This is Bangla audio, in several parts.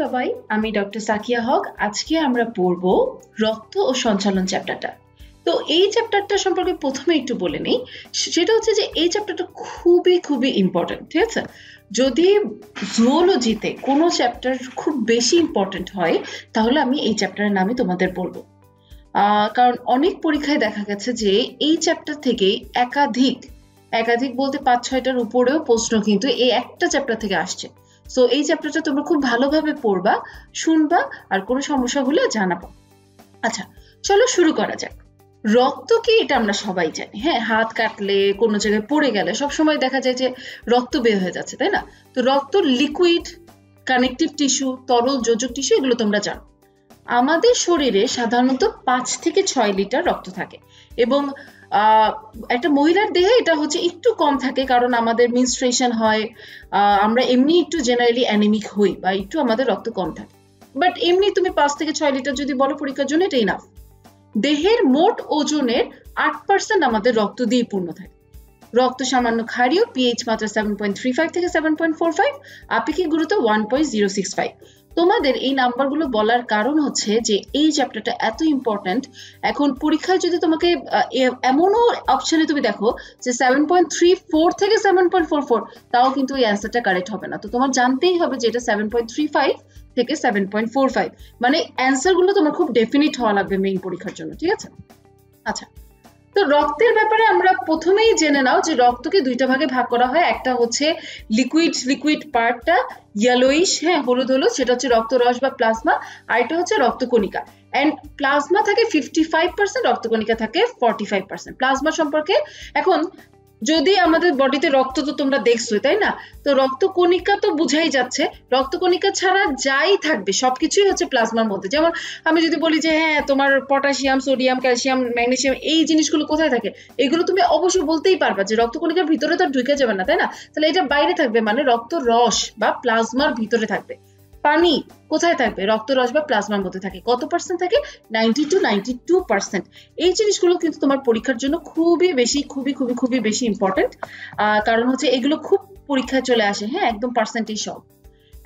সবাই, আমি ডক্টর সাকিয়া হক। আজকে আমরা পড়ব রক্ত ও সঞ্চালন চ্যাপ্টারটা। তো এই চ্যাপ্টারটা সম্পর্কে প্রথমে একটু বলে নিই, সেটা হচ্ছে যে এই চ্যাপ্টারটা খুবই খুবই ইম্পর্টেন্ট। ঠিক আছে, যদি জুওলজিতে কোনো চ্যাপ্টার খুব বেশি ইম্পর্টেন্ট হয় তাহলে আমি এই চ্যাপ্টারের নামে তোমাদের বলবো। কারণ অনেক পরীক্ষায় দেখা গেছে যে এই চ্যাপ্টার থেকে একাধিক বলতে 5-6টার উপরেও প্রশ্ন কিন্তু এই একটা চ্যাপ্টার থেকে আসছে। সো এই চ্যাপ্টারটা তোমরা খুব ভালোভাবে পড়বা, শুনবা, আর কোনো সমস্যা হলে জানাবো। আচ্ছা, চলো শুরু করা যাক। রক্ত কি এটা আমরা সবাই জানি। হ্যাঁ, হাত কাটলে, কোনো জায়গায় পড়ে গেলে সবসময় দেখা যায় যে রক্ত বের হয়ে যাচ্ছে, তাই না? তো রক্ত লিকুইড, কানেকটিভ টিস্যু, তরল, যোজক টিস্যু, এগুলো তোমরা জানো। আমাদের শরীরে সাধারণত 5 থেকে 6 লিটার রক্ত থাকে এবং একটা মহিলার দেহে এটা হচ্ছে একটু কম থাকে, কারণ আমাদের মেনস্ট্রুয়েশন হয়, আমরা এমনি একটু জেনারেলি অ্যানিমিক হই বা একটু আমাদের রক্ত কম থাকে। বাট এমনি তুমি 5 থেকে 6 লিটার যদি বলো পরীক্ষার জন্য, এটা ইনাফ। দেহের মোট ওজনের 8% আমাদের রক্ত দিয়ে পূর্ণ থাকে। রক্ত সামান্য ক্ষারীয়, পিএইচ মাত্রা 7.35 থেকে 7.45, আপেক্ষিক গুরুত্ব 1.065। তোমাদের এই নাম্বারগুলো বলার কারণ হচ্ছে যে এই চ্যাপ্টারটা এত ইম্পর্টেন্ট। এখন পরীক্ষায় যদি তোমাকে এমনও অপশনে তুমি দেখো যে 7.34 থেকে 7.44, তাও কিন্তু এই অ্যান্সারটা কারেক্ট হবে না। তো তোমার জানতেই হবে যে এটা 7.35 থেকে 7.45, মানে অ্যান্সারগুলো তোমার খুব ডেফিনিট হওয়া লাগবে মেইন পরীক্ষার জন্য। ঠিক আছে, আচ্ছা। তো রক্তের ব্যাপারে আমরা প্রথমেই জেনে নাও যে রক্তকে দুইটা ভাগে ভাগ করা হয়। একটা হচ্ছে লিকুইড পার্টটা ইয়েলোইশ, হ্যাঁ, হলুদ, সেটা হচ্ছে রক্তরস বা প্লাজমা। আর এটা হচ্ছে রক্তকণিকা। এন্ড প্লাজমা থাকে 55%, রক্তকণিকা থাকে 45%। প্লাজমা সম্পর্কে এখন, যদি আমাদের বডিতে রক্ত তো তোমরা দেখছোই, তাই না? তো রক্তকণিকা তো বুঝাই যাচ্ছে, রক্তকণিকা ছাড়া যাই থাকবে সবকিছুই হচ্ছে প্লাজমার মধ্যে। যেমন আমি যদি বলি যে হ্যাঁ, তোমার পটাশিয়াম, সোডিয়াম, ক্যালসিয়াম, ম্যাগনেসিয়াম, এই জিনিসগুলো কোথায় থাকে, এগুলো তুমি অবশ্যই বলতেই পারবা যে রক্তকণিকার ভিতরে তো ঢুকে যাবে না, তাই না? তাহলে এটা বাইরে থাকবে, মানে রক্তরস বা প্লাজমার ভিতরে থাকবে। পানি কোথায় থাকবে? রক্তরস বা প্লাজমার মধ্যে থাকে। কত পার্সেন্ট থাকে? 90 to 92%। এই জিনিসগুলো কিন্তু তোমার পরীক্ষার জন্য খুবই বেশি ইম্পর্টেন্ট, কারণ হচ্ছে এগুলো খুব পরীক্ষায় চলে আসে। হ্যাঁ, একদম পার্সেন্টেজ সব।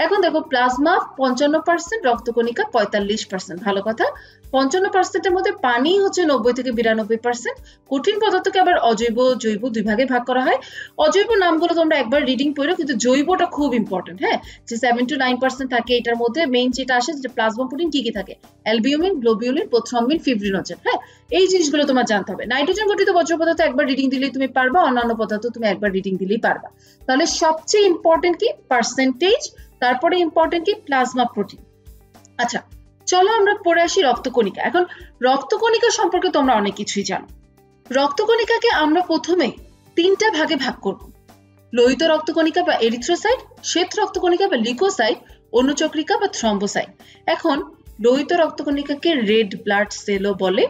এখন দেখো, প্লাজমা 55%, রক্তকণিকা 45%। ভালো কথা। 55%-এর মধ্যে পানি হচ্ছে 90 থেকে 92%। কঠিন পদার্থকে আবার অজৈব, জৈব দুই ভাগে ভাগ করা হয়। অজৈব নামগুলো তোমরা একবার রিডিং পড়ো, কিন্তু জৈবটা খুব ইম্পর্টেন্ট। হ্যাঁ, যে 7 to 9% থাকে। এটার মধ্যে মেইন যেটা আসে, যে প্লাজমা প্রোটিন কি কি থাকে: অ্যালবিউমিন, গ্লোবিউলিন, প্রোথ্রম্বিন, ফিব্রিনোজেন। হ্যাঁ, এই জিনিসগুলো তোমার জানতে হবে। নাইট্রোজেন গঠিত বর্জ্য পদার্থ একবার রিডিং দিলেই তুমি পারবা, অন্যান্য পদার্থ তুমি একবার রিডিং দিলেই পারবা। তাহলে সবচেয়ে ইম্পর্টেন্ট কি? পার্সেন্টেজ। তারপরে ইম্পর্টেন্ট কি? Plasma protein. আচ্ছা, চলো আমরা পড়ে আসি রক্তকণিকা। এখন রক্তকণিকা সম্পর্কে তোমরা অনেক কিছুই জানো। রক্তকণিকাকে আমরা প্রথমে 3টা ভাগে ভাগ করব: লোহিত রক্তকণিকা বা এরিথ্রোসাইট, শ্বেত রক্তকণিকা বা লিউকোসাইট, অনুচক্রিকা বা থ্রম্বোসাইট। এখন লোহিত রক্তকণিকাকে রেড ব্লাড সেলও বলে,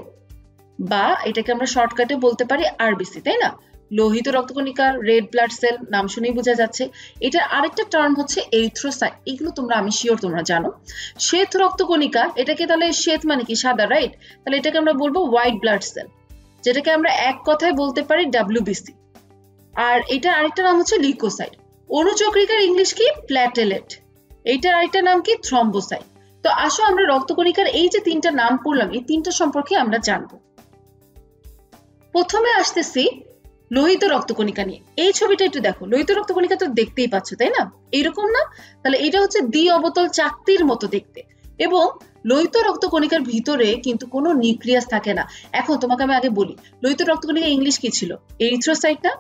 বা এটাকে আমরা শর্টকাটে বলতে পারি আরবিসি, তাই না? লোহিত রক্তকণিকা, রেড ব্লাড সেল, নাম শুনেই বোঝা যাচ্ছে। এটার আরেকটা টার্ম হচ্ছে এরিথ্রোসাইট। এগুলো আমি শিওর তোমরা জানো। শ্বেত রক্তকণিকা, এটাকে তাহলে শ্বেত মানে কি? সাদা, রাইট? তাহলে এটাকে আমরা বলবো হোয়াইট ব্লাড সেল, যেটাকে আমরা এক কথায় বলতে পারি ডাব্লিউবিসি। আর এটার আরেকটা নাম হচ্ছে লিউকোসাইট। অনুচক্রিকার ইংলিশ কি? প্ল্যাটেলেট। এইটার আরেকটা নাম কি? থ্রম্বোসাইট। তো আসো আমরা রক্তকণিকার এই যে 3টা নাম পড়লাম, এই 3টা সম্পর্কে আমরা জানবো। প্রথমে আসতেছি লোহিত রক্তকণিকা নিয়ে। এই ছবিটা একটু দেখো। লোহিত রক্তকণিকা তো দেখতেই পাচ্ছ, তাই না? এইরকম না? তাহলে এটা হচ্ছে দ্বি অবতল চাকতির মতো দেখতে। এবং লোহিত রক্তকণিকার ভিতরে কিন্তু কোনো নিউক্লিয়াস থাকে না। এখন তোমাকে আমি আগে বলি, লোহিত রক্তকণিকা ইংলিশ কি ছিল? এরিথ্রোসাইট না?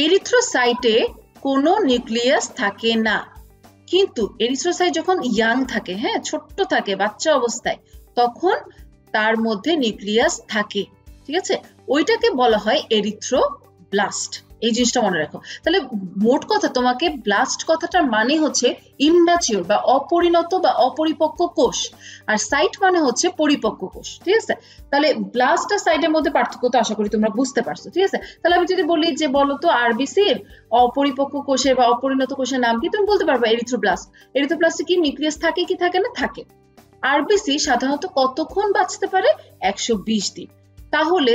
এরিথ্রোসাইটে কোনো নিউক্লিয়াস থাকে না। কিন্তু এরিথ্রোসাইট যখন ইয়াং থাকে, হ্যাঁ, ছোট্ট থাকে, বাচ্চা অবস্থায়, তখন তার মধ্যে নিউক্লিয়াস থাকে। ঠিক আছে, ওইটাকে বলা হয় এরিথ্রোব্লাস্ট। এই জিনিসটা মনে রাখো। তাহলে মোট কথা, তোমাকে ব্লাস্ট কথাটার মানে হচ্ছে ইমম্যাচিওর বা অপরিণত বা অপরিপক্ক কোষ, আর সাইট মানে হচ্ছে পরিপক্ক কোষ। ঠিক আছে, তাহলে ব্লাস্ট আর সাইটের মধ্যে পার্থক্য তো আশা করি তোমরা বুঝতে পারছো। ঠিক আছে, তাহলে আমি যদি বলি যে বলো তো আরবিসির অপরিপক্ক কোষের বা অপরিণত কোষের নাম কি, তুমি বলতে পারবে এরিথ্রোব্লাস্ট। এরিথ্রোব্লাস্টে কি নিউক্লিয়াস থাকে কি থাকে না? থাকে। আরবিসি সাধারণত কতক্ষণ বাঁচতে পারে? 120 দিন। তাহলে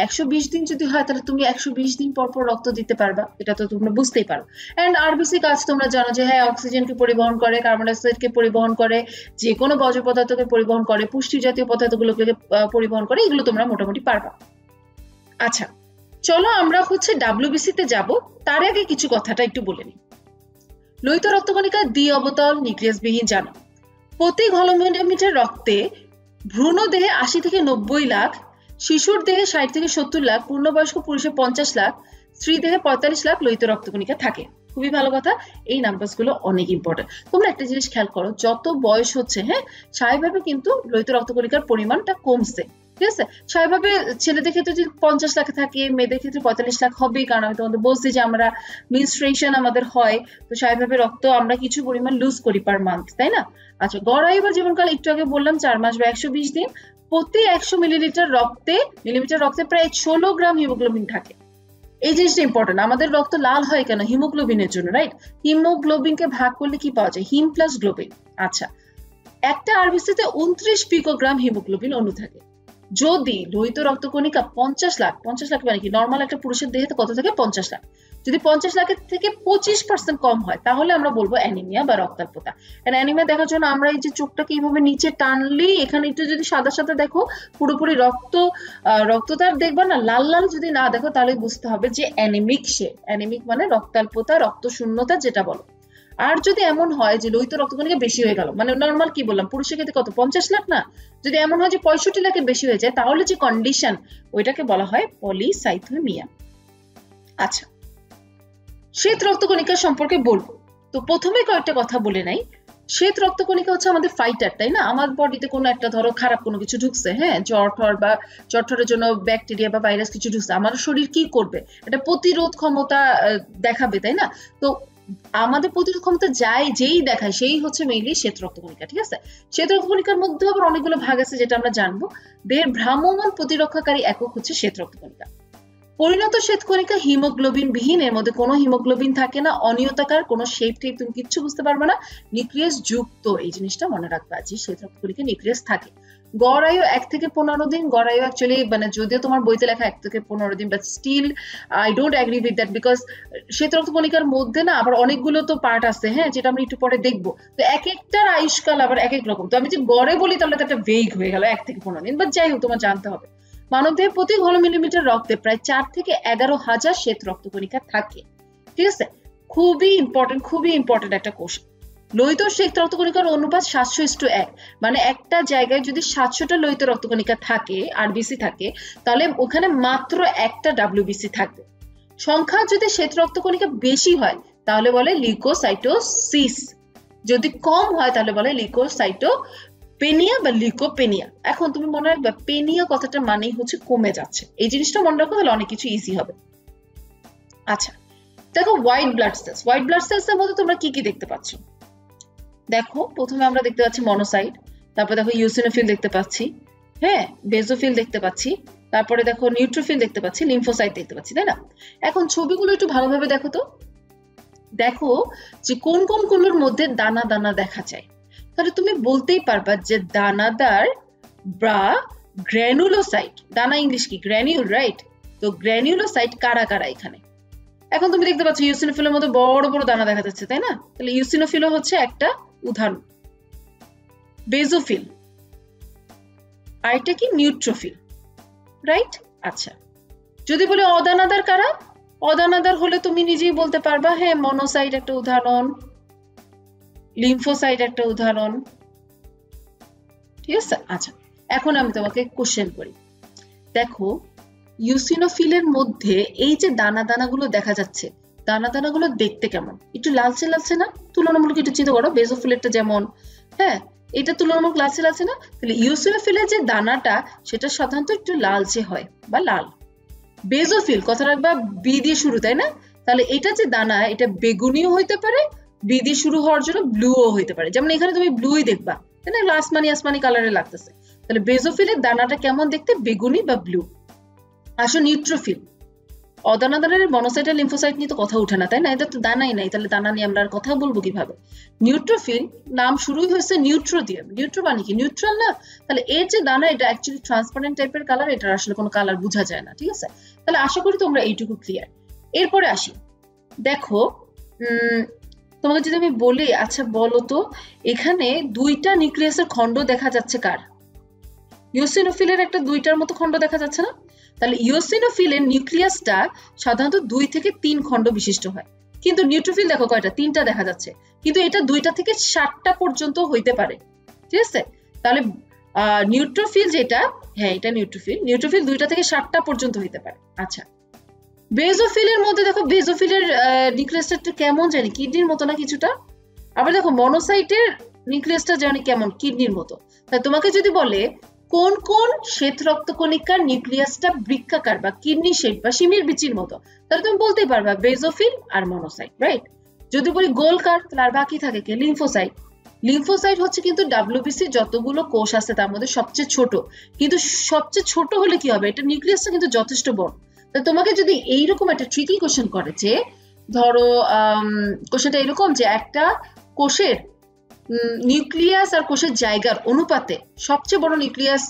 120 দিন যদি হয় তাহলে তুমি 120 দিন পর পর রক্ত দিতে পারবা, এটা তো তোমরা বুঝতেই পারো। এন্ড আরবিসি কাজ তোমরা জানো যে হ্যাঁ অক্সিজেনকে পরিবহন করে, কার্বন ডাইঅক্সাইডকে পরিবহন করে, যে কোনো বর্জ্য পদার্থকে পরিবহন করে, পুষ্টি জাতীয় পদার্থগুলোকে পরিবহন করে, এগুলো তোমরা মোটামুটি পারবা। আচ্ছা চলো আমরা হচ্ছে ডাব্লিউবিসি তে যাব, তার আগে কিছু কথাটা একটু বলে নিই। লোহিত রক্তকণিকা দ্বি অবতল নিউক্লিয়াসবিহীন জানো। প্রতি ঘন মিলিমিটার রক্তে ভ্রূণ দেহে 80 থেকে 90 লাখ, শিশুর দেহে 60 থেকে 70 লাখ, পূর্ণবয়স্ক পুরুষের 50 লাখ, স্ত্রী দেহে 45 লাখ লোহিত রক্তকণিকা থাকে। খুবই ভালো কথা, এই নাম্বারস গুলো অনেক ইম্পর্টেন্ট। তোমরা একটা জিনিস খেয়াল করো, যত বয়স হচ্ছে হ্যাঁ স্বাভাবিকভাবে কিন্তু লোহিত রক্তকণিকার পরিমাণটা কমছে, ঠিক আছে। স্বাভাবিকভাবে ছেলেদের ক্ষেত্রে যদি 50 লাখ থাকে, মেয়েদের ক্ষেত্রে 45 লাখ হবে, কারণ আমি তোমাদের বলছি যে আমরা মেনস্ট্রুয়েশন আমাদের হয়, তো স্বাভাবিকভাবে রক্ত আমরা কিছু পরিমাণ লুজ করি পার মান্থ, তাই না? আচ্ছা গড় আয়ু বা জীবনকাল একটু আগে বললাম 4 মাস বা 120 দিন। প্রতি 100 মিলিমিটার রক্তে প্রায় 16 গ্রাম হিমোগ্লোবিন থাকে। এই জিনিসটা ইম্পর্টেন্ট। আমাদের রক্ত লাল হয় কেন? হিমোগ্লোবিনের জন্য, রাইট? হিমোগ্লোবিনকে ভাগ করলে কি পাওয়া যায়? হিম প্লাস গ্লোবিন। আচ্ছা একটা আরবিসিতে 29 পিকোগ্রাম হিমোগ্লোবিন অণু থাকে। যদি লোহিত রক্তকণিকা 50 লাখ মানে কি নরমাল একটা পুরুষের দেহে কত থাকে? 50 লাখ। যদি 50 লাখের থেকে 25% কম হয় তাহলে আমরা বলবো অ্যানিমিয়া বা রক্তাল্পতা। অ্যানিমিয়া দেখার জন্য আমরা এই যে চোখটাকে এইভাবে নিচে টানলেই এখানে একটু যদি সাদা সাদা দেখো, পুরোপুরি রক্তটা দেখবা না, লাল লাল যদি না দেখো তাহলে বুঝতে হবে যে অ্যানিমিক সে। অ্যানিমিক মানে রক্তাল্পতা, রক্ত শূন্যতা যেটা বলো। আর যদি এমন হয় যে লোহিত রক্তকণিকা বেশি হয়ে গেল, মানে নরমাল কি বললাম পুরুষের ক্ষেত্রে কত 50 লাখ না, যদি এমন হয় যে 65 লাখের বেশি হয়ে যায় তাহলে যে কন্ডিশন ওইটাকে বলা হয় পলিসাইথেমিয়া। আচ্ছা শ্বেত রক্তকণিকা সম্পর্কে বলবো, তো প্রথমে কয়েকটা কথা বলে নাই। শ্বেত রক্তকণিকা হচ্ছে আমাদের ফাইটার, তাই না? আমার বডিতে কোনো একটা ধরো খারাপ কোনো কিছু ঢুকছে, হ্যাঁ জ্বর-টরের জন্য ব্যাকটেরিয়া বা ভাইরাস কিছু ঢুকছে, আমার শরীর কি করবে? এটা প্রতিরোধ ক্ষমতা দেখাবে, তাই না? তো আমাদের প্রতিরোধ ক্ষমতা যেই দেখায় সেই হচ্ছে মেইনলি শ্বেত রক্তকণিকা, ঠিক আছে। শ্বেত রক্তকণিকার মধ্যে আবার অনেকগুলো ভাগ আছে যেটা আমরা জানবো। দেহের ভ্রাম্যমাণ প্রতিরক্ষাকারী একক হচ্ছে শ্বেত রক্তকণিকা। পরিণত শ্বেতকণিকা হিমোগ্লোবিন বিহীন, এর মধ্যে কোনো হিমোগ্লোবিন থাকে না, অনিয়তাকার, কোনো শেপ টেপ তুমি কিচ্ছু বুঝতে পারবে না, নিউক্লিয়াস যুক্ত। এই জিনিসটা মনে রাখবা যে শ্বেত রক্তকণিকা নিউক্লিয়াস থাকে। গড় আয়ু 1 থেকে 15 দিন। গড় আয়ু অ্যাকচুয়ালি মানে যদিও তোমার বইতে লেখা 1 থেকে 15 দিন, but still I don't agree with that, because শ্বেত রক্তকণিকার মধ্যে না আবার অনেকগুলো তো পার্ট আছে, হ্যাঁ, যেটা আমরা একটু পরে দেখবো। তো এক একটার আয়ুষ্কাল আবার এক এক রকম। তো আমি যে গড়ে বলি তাহলে তো একটা ভেগ হয়ে গেল 1 থেকে 15 দিন, বাট যাই হোক তোমার জানতে হবে। মানবদেহে প্রতি ঘন মিলিমিটার রক্তে প্রায় 4 থেকে 11,000 শ্বেত রক্তকণিকা থাকে, ঠিক আছে। খুবই ইম্পর্টেন্ট একটা কোশ্চেন। লোহিত শ্বেত রক্তকণিকার অনুপাত 700:1, মানে একটা জায়গায় যদি 700টা লোহিত রক্তকণিকা থাকে, আরবিসি থাকে, তাহলে ওখানে মাত্র একটা ডাব্লিউবিসি থাকবে। সংখ্যা যদি শ্বেত রক্তকণিকা বেশি হয় তাহলে বলে লিউকোসাইটোসিস, যদি কম হয় তাহলে বলে লিউকোসাইটোপেনিয়া বা লিউকোপেনিয়া। এখন তুমি মনে রাখবে পেনিয়া কথাটা মানেই হচ্ছে কমে যাচ্ছে, এই জিনিসটা মনে রাখো, তাহলে অনেক কিছু ইজি হবে। আচ্ছা দেখো হোয়াইট ব্লাড সেলস এর মধ্যে তোমরা কি কি দেখতে পাচ্ছ? দেখো প্রথমে আমরা দেখতে পাচ্ছি মনোসাইট, তারপর দেখো ইউসিনোফিল দেখতে পাচ্ছি, হ্যাঁ, বেজোফিল দেখতে পাচ্ছি, তারপরে দেখো নিউট্রোফিল দেখতে পাচ্ছি, লিম্ফোসাইট দেখতে পাচ্ছি, তাই না? এখন ছবিগুলো একটু ভালোভাবে দেখো তো, দেখো যে কোন কোন গুলোর মধ্যে দানা দানা দেখা যায়। তাহলে তুমি বলতেই পারবা যে দানাদার বা গ্র্যানুলোসাইট, দানা ইংলিশ কি? Granule, right? তো গ্র্যানুলোসাইট কারা কারা এখানে? এখন তুমি দেখতে পাচ্ছ ইউসিনোফিলের মধ্যে বড় বড় দানা দেখা যাচ্ছে, তাই না? তাহলে ইউসিনোফিলও হচ্ছে একটা উদাহরণ। বেজোফিল, আর এটা কি? Neutrophil, right? আচ্ছা যদি বলে অদানাদার কারা? অদানাদার হলে তুমি নিজেই বলতে পারবা, হ্যাঁ, মনোসাইট একটা উদাহরণ, লিম্ফোসাইট একটা উদাহরণ, ঠিক আছে। আচ্ছা এখন আমি তোমাকে কোশ্চেন করি, দেখো ইউসিনোফিলের মধ্যে এই যে দানা দানাগুলো দেখা যাচ্ছে, দানা দানাগুলো দেখতে কেমন? একটু লালচে লালচে না? তুলনামূলক একটু চিন্তা করো, বেজোফিলেরটা যেমন, হ্যাঁ, এটা তুলনামূলক লালচে লালচে না? তাহলে ইউসিনোফিলের যে দানাটা সেটা সাধারণত একটু লালচে হয় বা লাল। বেজোফিল কথা রাখবা বি দিয়ে শুরু, তাই না? তাহলে এটা যে দানা এটা বেগুনিও হইতে পারে, বি দিয়ে শুরু হওয়ার জন্য ব্লুও হইতে পারে, যেমন এখানে তুমি ব্লুই দেখবা, তাই না? আসমানি কালারে লাগতেছে। তাহলে বেজোফিলের দানাটা কেমন দেখতে? বেগুনি বা ব্লু। আসো নিউট্রোফিল, অদানাদারের মনোসাইট আর লিম্ফোসাইট নিয়ে তো কথা ওঠে না, তাই না? এটা তো দানাই নাই, তাহলে দানা নিয়ে আমরা আর কথা বলবো কিভাবে? নিউট্রোফিল নাম শুরুই হয়েছে নিউট্রো দিয়ে, নিউট্রো মানে কি নিউট্রাল না, তাহলে এর যে দানা এটা অ্যাকচুয়ালি ট্রান্সপারেন্ট টাইপের কালার, এটার আসলে কোনো কালার বোঝা যায় না, ঠিক আছে? তাহলে আশা করি তোমরা এইটুকু ক্লিয়ার। এরপরে আসি, দেখো তোমাকে যদি আমি বলি, আচ্ছা বলো তো এখানে দুইটা নিউক্লিয়াসের খণ্ড দেখা যাচ্ছে কার? ইওসিনোফিলের একটা দুইটার মতো খণ্ড দেখা যাচ্ছে না? তাহলে ইওসিনোফিলের নিউক্লিয়াসটা সাধারণত 2 থেকে 3 খণ্ড বিশিষ্ট হয়, কিন্তু নিউট্রোফিল দেখো কয়টা, 3টা দেখা যাচ্ছে, কিন্তু এটা 2টা থেকে 7টা পর্যন্ত হইতে পারে, ঠিক আছে? তাহলে নিউট্রোফিল যেটা, হ্যাঁ এটা নিউট্রোফিল, নিউট্রোফিল 2টা থেকে 7টা পর্যন্ত হইতে পারে। আচ্ছা, বেজোফিলের মধ্যে দেখো, বেজোফিলের নিউক্লিয়াসটা কেমন জানি কিডনির মতো না কিছুটা, আবার দেখো মনোসাইটের নিউক্লিয়াসটা জানি কেমন কিডনির মতো। তাই তোমাকে যদি বলে কোন কোন শ্বেত রক্তকণিকার নিউক্লিয়াসটা বৃক্কাকার বা কিডনি শেপ বা শিমির বিচির মতো, তাহলে তুমি বলতেই পারবা বেজোফিল আর মনোসাইট, রাইট? যদি বলি গোলকার, তাহলে আর বাকি থাকে কি? লিম্ফোসাইট। লিম্ফোসাইট হচ্ছে কিন্তু ডাব্লিউবিসি যতগুলো কোষ আছে তার মধ্যে সবচেয়ে ছোট, কিন্তু সবচেয়ে ছোট হলে কি হবে, এটা নিউক্লিয়াসটা কিন্তু যথেষ্ট বড়। তোমাকে যদি এইরকম একটা ট্রিকি কোশ্চেন করে, যে ধরো কোশ্চেনটা এরকম যে একটা কোষের নিউক্লিয়াস আর কোষের জায়গার অনুপাতে সবচেয়ে বড় নিউক্লিয়াস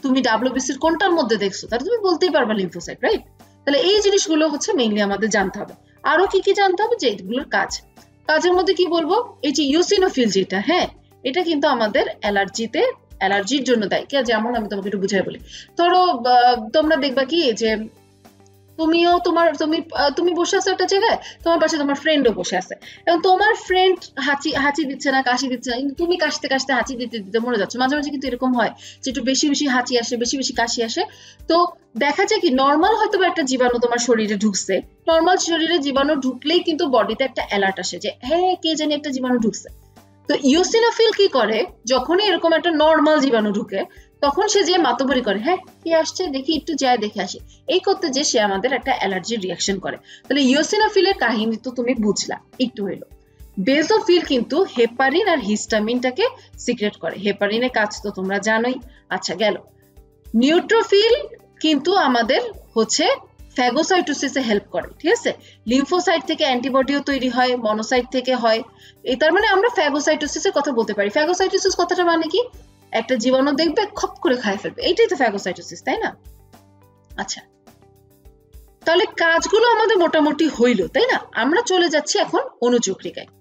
তুমি ডাব্লিউবিসির কোনটার মধ্যে দেখছো, তাহলে তুমি বলতেই পারবা লিম্ফোসাইট, রাইট? তাহলে এই জিনিসগুলো হচ্ছে মেইনলি আমাদের জানতে হবে। আরো কি কি জানতে হবে, যে এগুলোর কাজের মধ্যে কি বলবো, এই যে ইওসিনোফিল যেটা, হ্যাঁ এটা কিন্তু আমাদের অ্যালার্জির জন্য দায়ী। যেমন আমি তোমাকে একটু বুঝাই বলি, ধরো তোমরা দেখবা কি যে তুমি বসে আছো একটা জায়গায়, তোমার পাশে তোমার ফ্রেন্ডও বসে আছে, এবং তোমার ফ্রেন্ড হাঁচি দিচ্ছে না, কাশি দিচ্ছে না, কিন্তু তুমি কাশতে কাশতে হাঁচি দিতে দিতে মরে যাচ্ছ। মাঝে মাঝে কিন্তু এরকম হয় যে একটু বেশি বেশি হাঁচি আসে, বেশি বেশি কাশি আসে। তো দেখা যায় কি নর্মাল হয়তো একটা জীবাণু তোমার শরীরে ঢুকছে, নর্মাল শরীরে জীবাণু ঢুকলেই কিন্তু বডিতে একটা অ্যালার্ট আসে যে হ্যাঁ কে জানি একটা জীবাণু ঢুকছে। তো ইওসিনোফিল কি করে, যখনই এরকম একটা নর্মাল জীবাণু ঢুকে তখন সে যে মাতবরি করে, হ্যাঁ কি আসছে দেখি, একটু যায় দেখে আসি, এই করতে যে সে আমাদের একটা অ্যালার্জির রিয়াকশন করে। তাহলে ইওসিনোফিলের কাহিনী তো তুমি বুঝলা, একটু হইলো। বেজোফিল কিন্তু হেপারিন আর হিস্টামিনটাকে সিক্রেট করে, হেপারিনের কাজ তো তোমরা জানোই। আচ্ছা গেল, নিউট্রোফিল কিন্তু আমাদের হচ্ছে ফ্যাগোসাইটোসিসে হেল্প করে, ঠিক আছে? লিম্ফোসাইট থেকে অ্যান্টিবডিও তৈরি হয়, মনোসাইট থেকে হয়, তার মানে আমরা ফ্যাগোসাইটোসিসের কথা বলতে পারি। ফ্যাগোসাইটোসিস কথাটা মানে কি, একটা জীবাণু দেখবে খপ করে খায় ফেলবে, এইটাই তো ফ্যাগোসাইটোসিস, তাই না? আচ্ছা, তাহলে কাজগুলো আমাদের মোটামুটি হইলো, তাই না? আমরা চলে যাচ্ছি এখন অনুচক্রিকায়।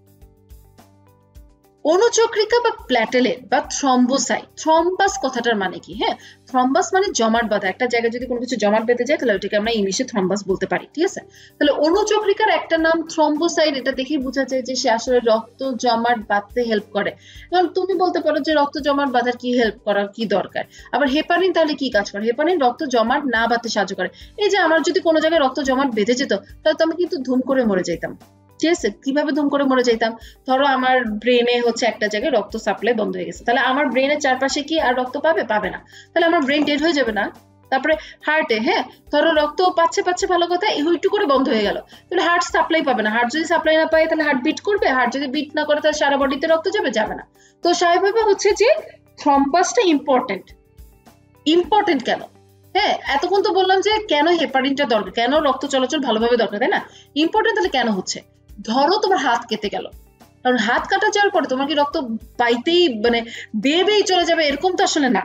অনুচক্রিকা বা প্ল্যাটেলেট বা থ্রম্বোসাইট, থ্রম্বাস কথাটার মানে কি? হ্যাঁ, থ্রম্বাস মানে জমাট বাঁধা, একটা জায়গায় যদি কোনো কিছু জমাট বেঁধে যায় তাহলে ওটাকে আমরা ইংলিশে থ্রম্বাস বলতে পারি, ঠিক আছে? তাহলে অনুচক্রিকার একটা নাম থ্রম্বোসাইট, এটা দেখেই বোঝা যায় যে সে আসলে রক্ত জমাট বাঁধতে হেল্প করে। কারণ তুমি বলতে পারো যে রক্ত জমাট বাঁধার কি হেল্প করার কি দরকার? আবার হেপারিন তাহলে কি কাজ করে? হেপারিন রক্ত জমাট না বাঁধতে সাহায্য করে। এই যে আমার যদি কোনো জায়গায় রক্ত জমাট বেঁধে যেত, তাহলে তো আমি কিন্তু ধুম করে মরে যেতাম, ঠিক আছে? কিভাবে ধুম করে মরে যেতাম, ধরো আমার ব্রেনে হচ্ছে একটা জায়গায় রক্ত সাপ্লাই বন্ধ হয়ে গেছে, তাহলে আমার ব্রেনের চারপাশে কি আর রক্ত পাবে না, তাহলে আমার ব্রেন ডেড হয়ে যাবে না? তারপরে হার্টে, হ্যাঁ ধরো রক্ত পাচ্ছে ভালো কথা, একটু করে বন্ধ হয়ে গেল, তাহলে হার্ট সাপ্লাই পাবে না। হার্ট যদি সাপ্লাই না পায় তাহলে হার্ট বিট করবে, হার্ট যদি বিট না করে তাহলে সারা বডিতে রক্ত যাবে না। তো স্বাভাবিকভাবে হচ্ছে যে থ্রম্বাসটা ইম্পর্টেন্ট কেন? হ্যাঁ, এতক্ষণ তো বললাম যে কেন হেপারিনটা দরকার, কেন রক্ত চলাচল ভালোভাবে দরকার, তাই না? ইম্পর্টেন্ট তাহলে কেন হচ্ছে, ধরো তোমার হাত কেটে গেল, কারণ হাত কাটা যাওয়ার পরে তোমার কি রক্ত পাইতেই মানে বেয়েই চলে যাবে এরকম তো আসলে না।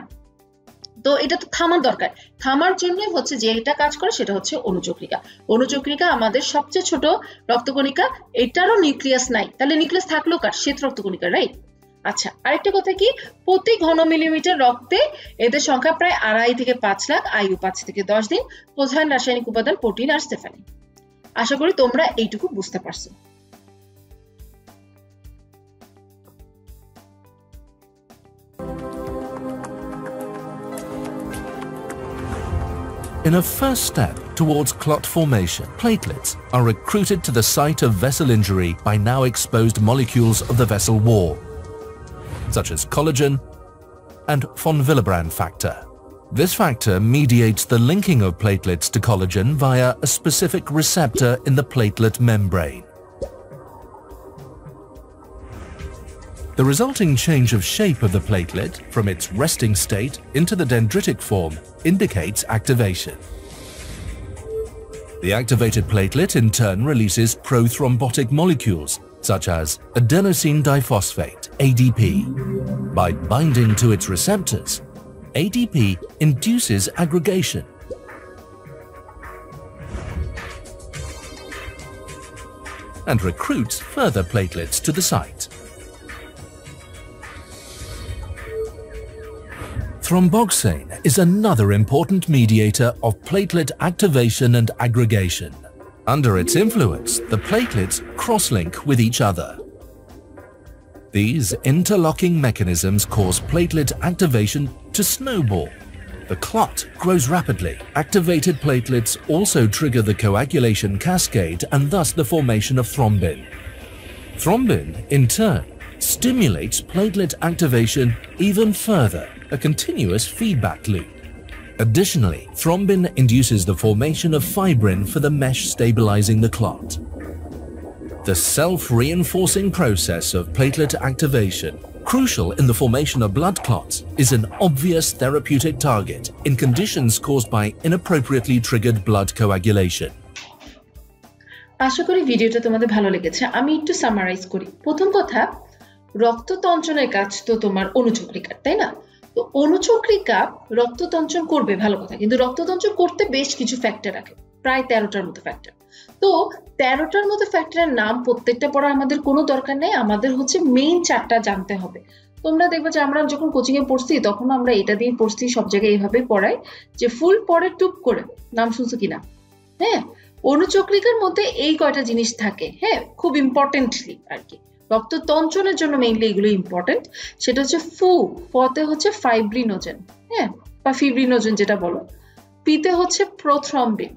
তো এটা তো থামার দরকার, থামার জন্য হচ্ছে যে এটা কাজ করে সেটা হচ্ছে অনুচক্রিকা। অনুচক্রিকা আমাদের সবচেয়ে ছোট রক্তকণিকা, এটারও নিউক্লিয়াস নাই, তাহলে নিউক্লিয়াস থাকলো কার? শ্বেত রক্তকণিকা, রাইট? আচ্ছা, আরেকটা কথা কি, প্রতি ঘন মিলিমিটার রক্তে এদের সংখ্যা প্রায় 2.5 থেকে 5 লাখ, আয়ু 5 থেকে 10 দিন, প্রধান রাসায়নিক উপাদান প্রোটিন আর স্টেফানি। আশা করি তোমরা এইটুকু বুঝতে পারছো। In a first step towards clot formation, platelets are recruited to the site of vessel injury by now exposed molecules of the vessel wall, such as collagen and von Willebrand factor. This factor mediates the linking of platelets to collagen via a specific receptor in the platelet membrane. The resulting change of shape of the platelet from its resting state into the dendritic form indicates activation. The activated platelet in turn releases prothrombotic molecules such as adenosine diphosphate, ADP. By binding to its receptors, ADP induces aggregation. And recruits further platelets to the site. Thromboxane is another important mediator of platelet activation and aggregation. Under its influence, the platelets cross-link with each other. These interlocking mechanisms cause platelet activation to snowball. The clot grows rapidly. Activated platelets also trigger the coagulation cascade and thus the formation of thrombin. Thrombin, in turn, stimulates platelet activation even further, a continuous feedback loop. Additionally, thrombin induces the formation of fibrin for the mesh stabilizing the clot. The self-reinforcing process of platelet activation, crucial in the formation of blood clots, is an obvious therapeutic target in conditions caused by inappropriately triggered blood coagulation. আশা করি ভিডিওটা তোমাদের ভালো লেগেছে। আমি একটু সামারাইজ করি। প্রথম কথা, রক্ততঞ্চনের কাজ তো তোমার অনুচক্রিকা, তাই না? তো অনুচক্রিকা রক্ততঞ্চন করবে, ভালো কথা, কিন্তু রক্ততঞ্চন করতে বেশ কিছু ফ্যাক্টর রাখে, প্রায় 13টার মতো ফ্যাক্টর। তো 13টার মতো ফ্যাক্টরের নাম প্রত্যেকটা পড়া আমাদের কোনো দরকার নেই, আমাদের হচ্ছে মেইন 4টা জানতে হবে। তোমরা দেখবে যে আমরা যখন কোচিং এ পড়ছি তখন আমরা এটা দিয়ে পড়ছি, সব জায়গায় এইভাবে পড়াই যে ফুল পড়ে টুপ করে, নাম শুনছো কিনা? হ্যাঁ, অনুচক্রিকার মধ্যে এই কয়টা জিনিস থাকে, হ্যাঁ, খুব ইম্পর্টেন্টলি আর কি রক্ততঞ্চনের জন্য মেইনলি এগুলো ইম্পর্টেন্ট। সেটা হচ্ছে ফতে হচ্ছে ফাইব্রিনোজেন, হ্যাঁ, বা ফিব্রিনোজেন যেটা বলো। পিতে হচ্ছে প্রোথ্রম্বিন,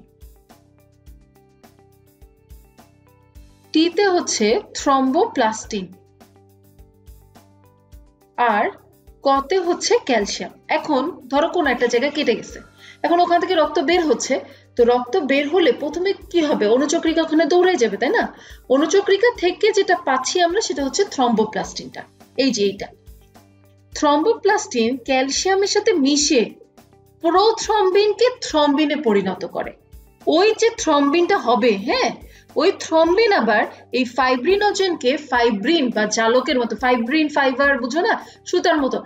টিতে হচ্ছে থ্রম্বোপ্লাস্টিন, আর কতে হচ্ছে ক্যালসিয়াম। এখন ধরো কোন একটা জায়গায় কেটে গেছে, এখন ওখান থেকে রক্ত বের হচ্ছে, তো রক্ত বের হলে প্রথমে কি হবে? অনুচক্রিকা ওখানে দৌড়ে যাবে, তাই না? অনুচক্রিকা থেকে যেটা পাচ্ছি আমরা সেটা হচ্ছে থ্রম্বোপ্লাস্টিনটা। এই যে এইটা থ্রম্বোপ্লাস্টিন ক্যালসিয়ামের সাথে মিশে প্রোথ্রম্বিনকে থ্রম্বিনে পরিণত করে। ওই যে থ্রম্বিনটা হবে, হ্যাঁ, ওই থ্রম্বিন আবার এই ফাইব্রিনোজেনকে ফাইব্রিন বা জালকের মতো, ফাইব্রিন ফাইবার বুঝো না, সুতার মতো।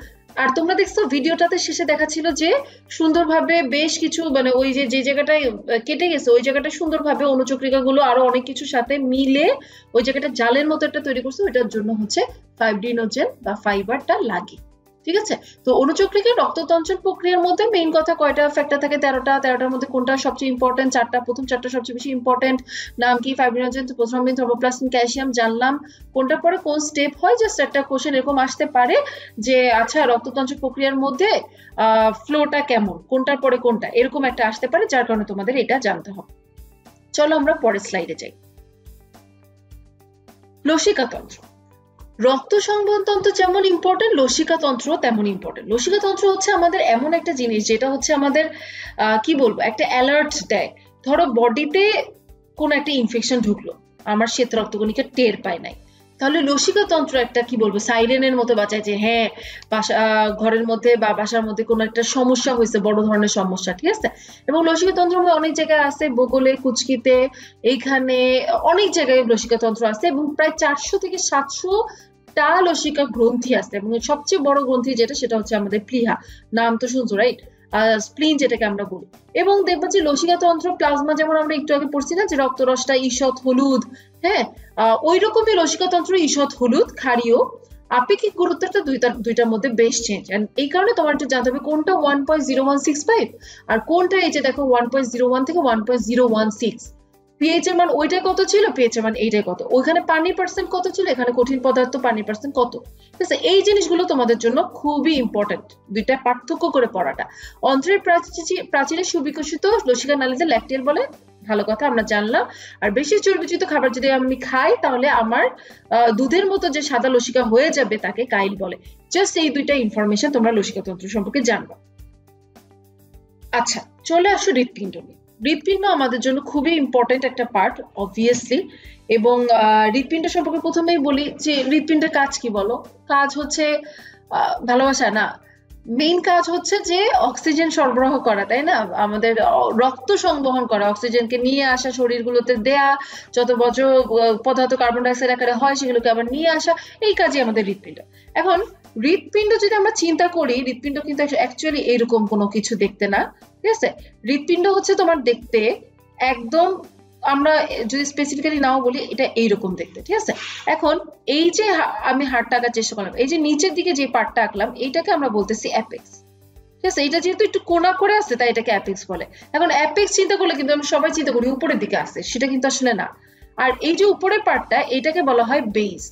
আর তোমরা দেখছো ভিডিওটাতে শেষে দেখাচ্ছিল যে সুন্দরভাবে বেশ কিছু মানে ওই যে যে জায়গাটায় কেটে গেছে ওই জায়গাটা সুন্দরভাবে অনুচক্রিকাগুলো আরো অনেক কিছুর সাথে মিলে ওই জায়গাটা জালের মতো একটা তৈরি করছে, ওইটার জন্য হচ্ছে ফাইব্রিনোজেন বা ফাইবারটা লাগে। ঠিক আছে, তো অনুচক্রিকার রক্ততঞ্চন প্রক্রিয়ার মধ্যে মেইন কথা কয়টা ফ্যাক্টর থাকে? 13টার মধ্যে কোনটা সবচেয়ে ইম্পর্টেন্ট? 4টা, প্রথম 4টা সবচেয়ে বেশি ইম্পর্টেন্ট। নাম কি? ফাইব্রিনোজেন, প্রোথ্রম্বিন, থ্রম্বোপ্লাস্টিন, ক্যালসিয়াম জানলাম। কোনটা পরে কোন স্টেপ হয়, জাস্ট একটা কোশ্চেন এরকম আসতে পারে যে আচ্ছা রক্ততঞ্চন প্রক্রিয়ার মধ্যে ফ্লোটা কেমন, কোনটার পরে কোনটা, এরকম একটা আসতে পারে, যার কারণে তোমাদের এটা জানতে হবে। চলো আমরা পরের স্লাইডে যাই। লসিকাতন্ত্র, রক্ত সংবহনতন্ত্র যেমন ইম্পর্টেন্ট, লসিকাতন্ত্র তেমন ইম্পর্টেন্ট। লসিকাতন্ত্র হচ্ছে আমাদের এমন একটা জিনিস যেটা হচ্ছে আমাদের কি বলবো, একটা অ্যালার্ট দেয়। ধরো বডিতে কোন একটা ইনফেকশন ঢুকলো, আমার শ্বেত রক্তকণিকা টের পায় নাই, তাহলে লসিকাতন্ত্র একটা কি বলবো সাইরেনের মতো বাঁচায় যে হ্যাঁ ঘরের মধ্যে বা বাসার মধ্যে কোনো একটা সমস্যা হয়েছে, বড় ধরনের সমস্যা। ঠিক আছে, এবং লসিকাতন্ত্র অনেক জায়গায় আছে, বগলে, কুচকিতে, এইখানে অনেক জায়গায় লসিকাতন্ত্র আছে এবং প্রায় 400 থেকে 700টা লসিকা গ্রন্থি আছে এবং সবচেয়ে বড় গ্রন্থি যেটা সেটা হচ্ছে আমাদের প্লিহা, নাম তো শুনছো রাইট, স্প্লিন যেটাকে আমরা বলি। এবং দেখবো যে লসিকাতন্ত্র প্লাজমা যেমন আমরা একটু আগে পড়ছি না যে রক্তরসটা ঈষৎ হলুদ, হ্যাঁ, ওই রকমই লসিকাতন্ত্র ঈষৎ হলুদ, ক্ষারীয়। আপেক্ষিক গুরুত্বটা দুইটার মধ্যে বেশ চেঞ্জ, এই কারণে তোমার একটু জানতে হবে কোনটা 1.0165 আর কোনটা এই যে দেখো 1.01 থেকে 1.016। পিএইচ এর মান ওইটাই কত ছিল, পিএইচ এর মান এইটাই কত, ওইখানে পানির পার্সেন্ট কত ছিল, এখানে কঠিন পদার্থ পানির পার্সেন্ট কত। ঠিক আছে, এই জিনিসগুলো তোমাদের জন্য খুবই ইম্পর্টেন্ট, দুইটা পার্থক্য করে পড়াটা। অন্ত্রের প্রাচীরে সুবিকশিত লসিকা নালীতে ল্যাকটিয়াল বলে, ভালো কথা আমরা জানলাম। আর বেশি চর্বিযুক্ত খাবার যদি আমি খাই তাহলে আমার দুধের মতো যে সাদা লসিকা হয়ে যাবে তাকে কাইল বলে। জাস্ট এই দুইটা ইনফরমেশন তোমরা লসিকাতন্ত্র সম্পর্কে জানবা। আচ্ছা, চলে আসো হৃৎপিণ্ড নিয়ে। হৃৎপিণ্ড আমাদের জন্য খুবই ইম্পর্টেন্ট একটা পার্ট অবভিয়াসলি, এবং হৃৎপিণ্ড সম্পর্কে প্রথমেই বলি যে হৃৎপিণ্ডের কাজ কি বলো? কাজ হচ্ছে ভালোবাসা না, মেইন কাজ হচ্ছে যে অক্সিজেন সরবরাহ করা, তাই না? আমাদের রক্ত সংবহন করা, অক্সিজেনকে নিয়ে আসা, শরীরগুলোতে দেয়া, যত বজ্র পদার্থ কার্বন ডাইঅক্সাইড আকারে হয় সেগুলোকে আবার নিয়ে আসা, এই কাজই আমাদের হৃৎপিণ্ড। এখন হৃৎপিণ্ড যদি আমরা চিন্তা করি, হৃৎপিণ্ড কিন্তু অ্যাকচুয়ালি এরকম কোনো কিছু দেখতে না, ঠিক আছে? হৃৎপিণ্ড হচ্ছে তোমার দেখতে একদম, আমরা যদি স্পেসিফিক্যালি নাও বলি, এটা এইরকম দেখতে, ঠিক আছে? এখন এই যে আমি হাড়টা আঁকার চেষ্টা করলাম, এই যে নিচের দিকে যে পার্টটা আঁকলাম, এইটাকে আমরা বলতেছি অ্যাপেক্স, ঠিক আছে? এটা যেহেতু একটু কোনা করে আছে তাই এটাকে অ্যাপেক্স বলে। এখন অ্যাপেক্স চিন্তা করলে কিন্তু আমরা সবাই চিন্তা করি উপরের দিকে আছে, সেটা কিন্তু আসলে না। আর এই যে উপরের পার্টটা, এটাকে বলা হয় বেস।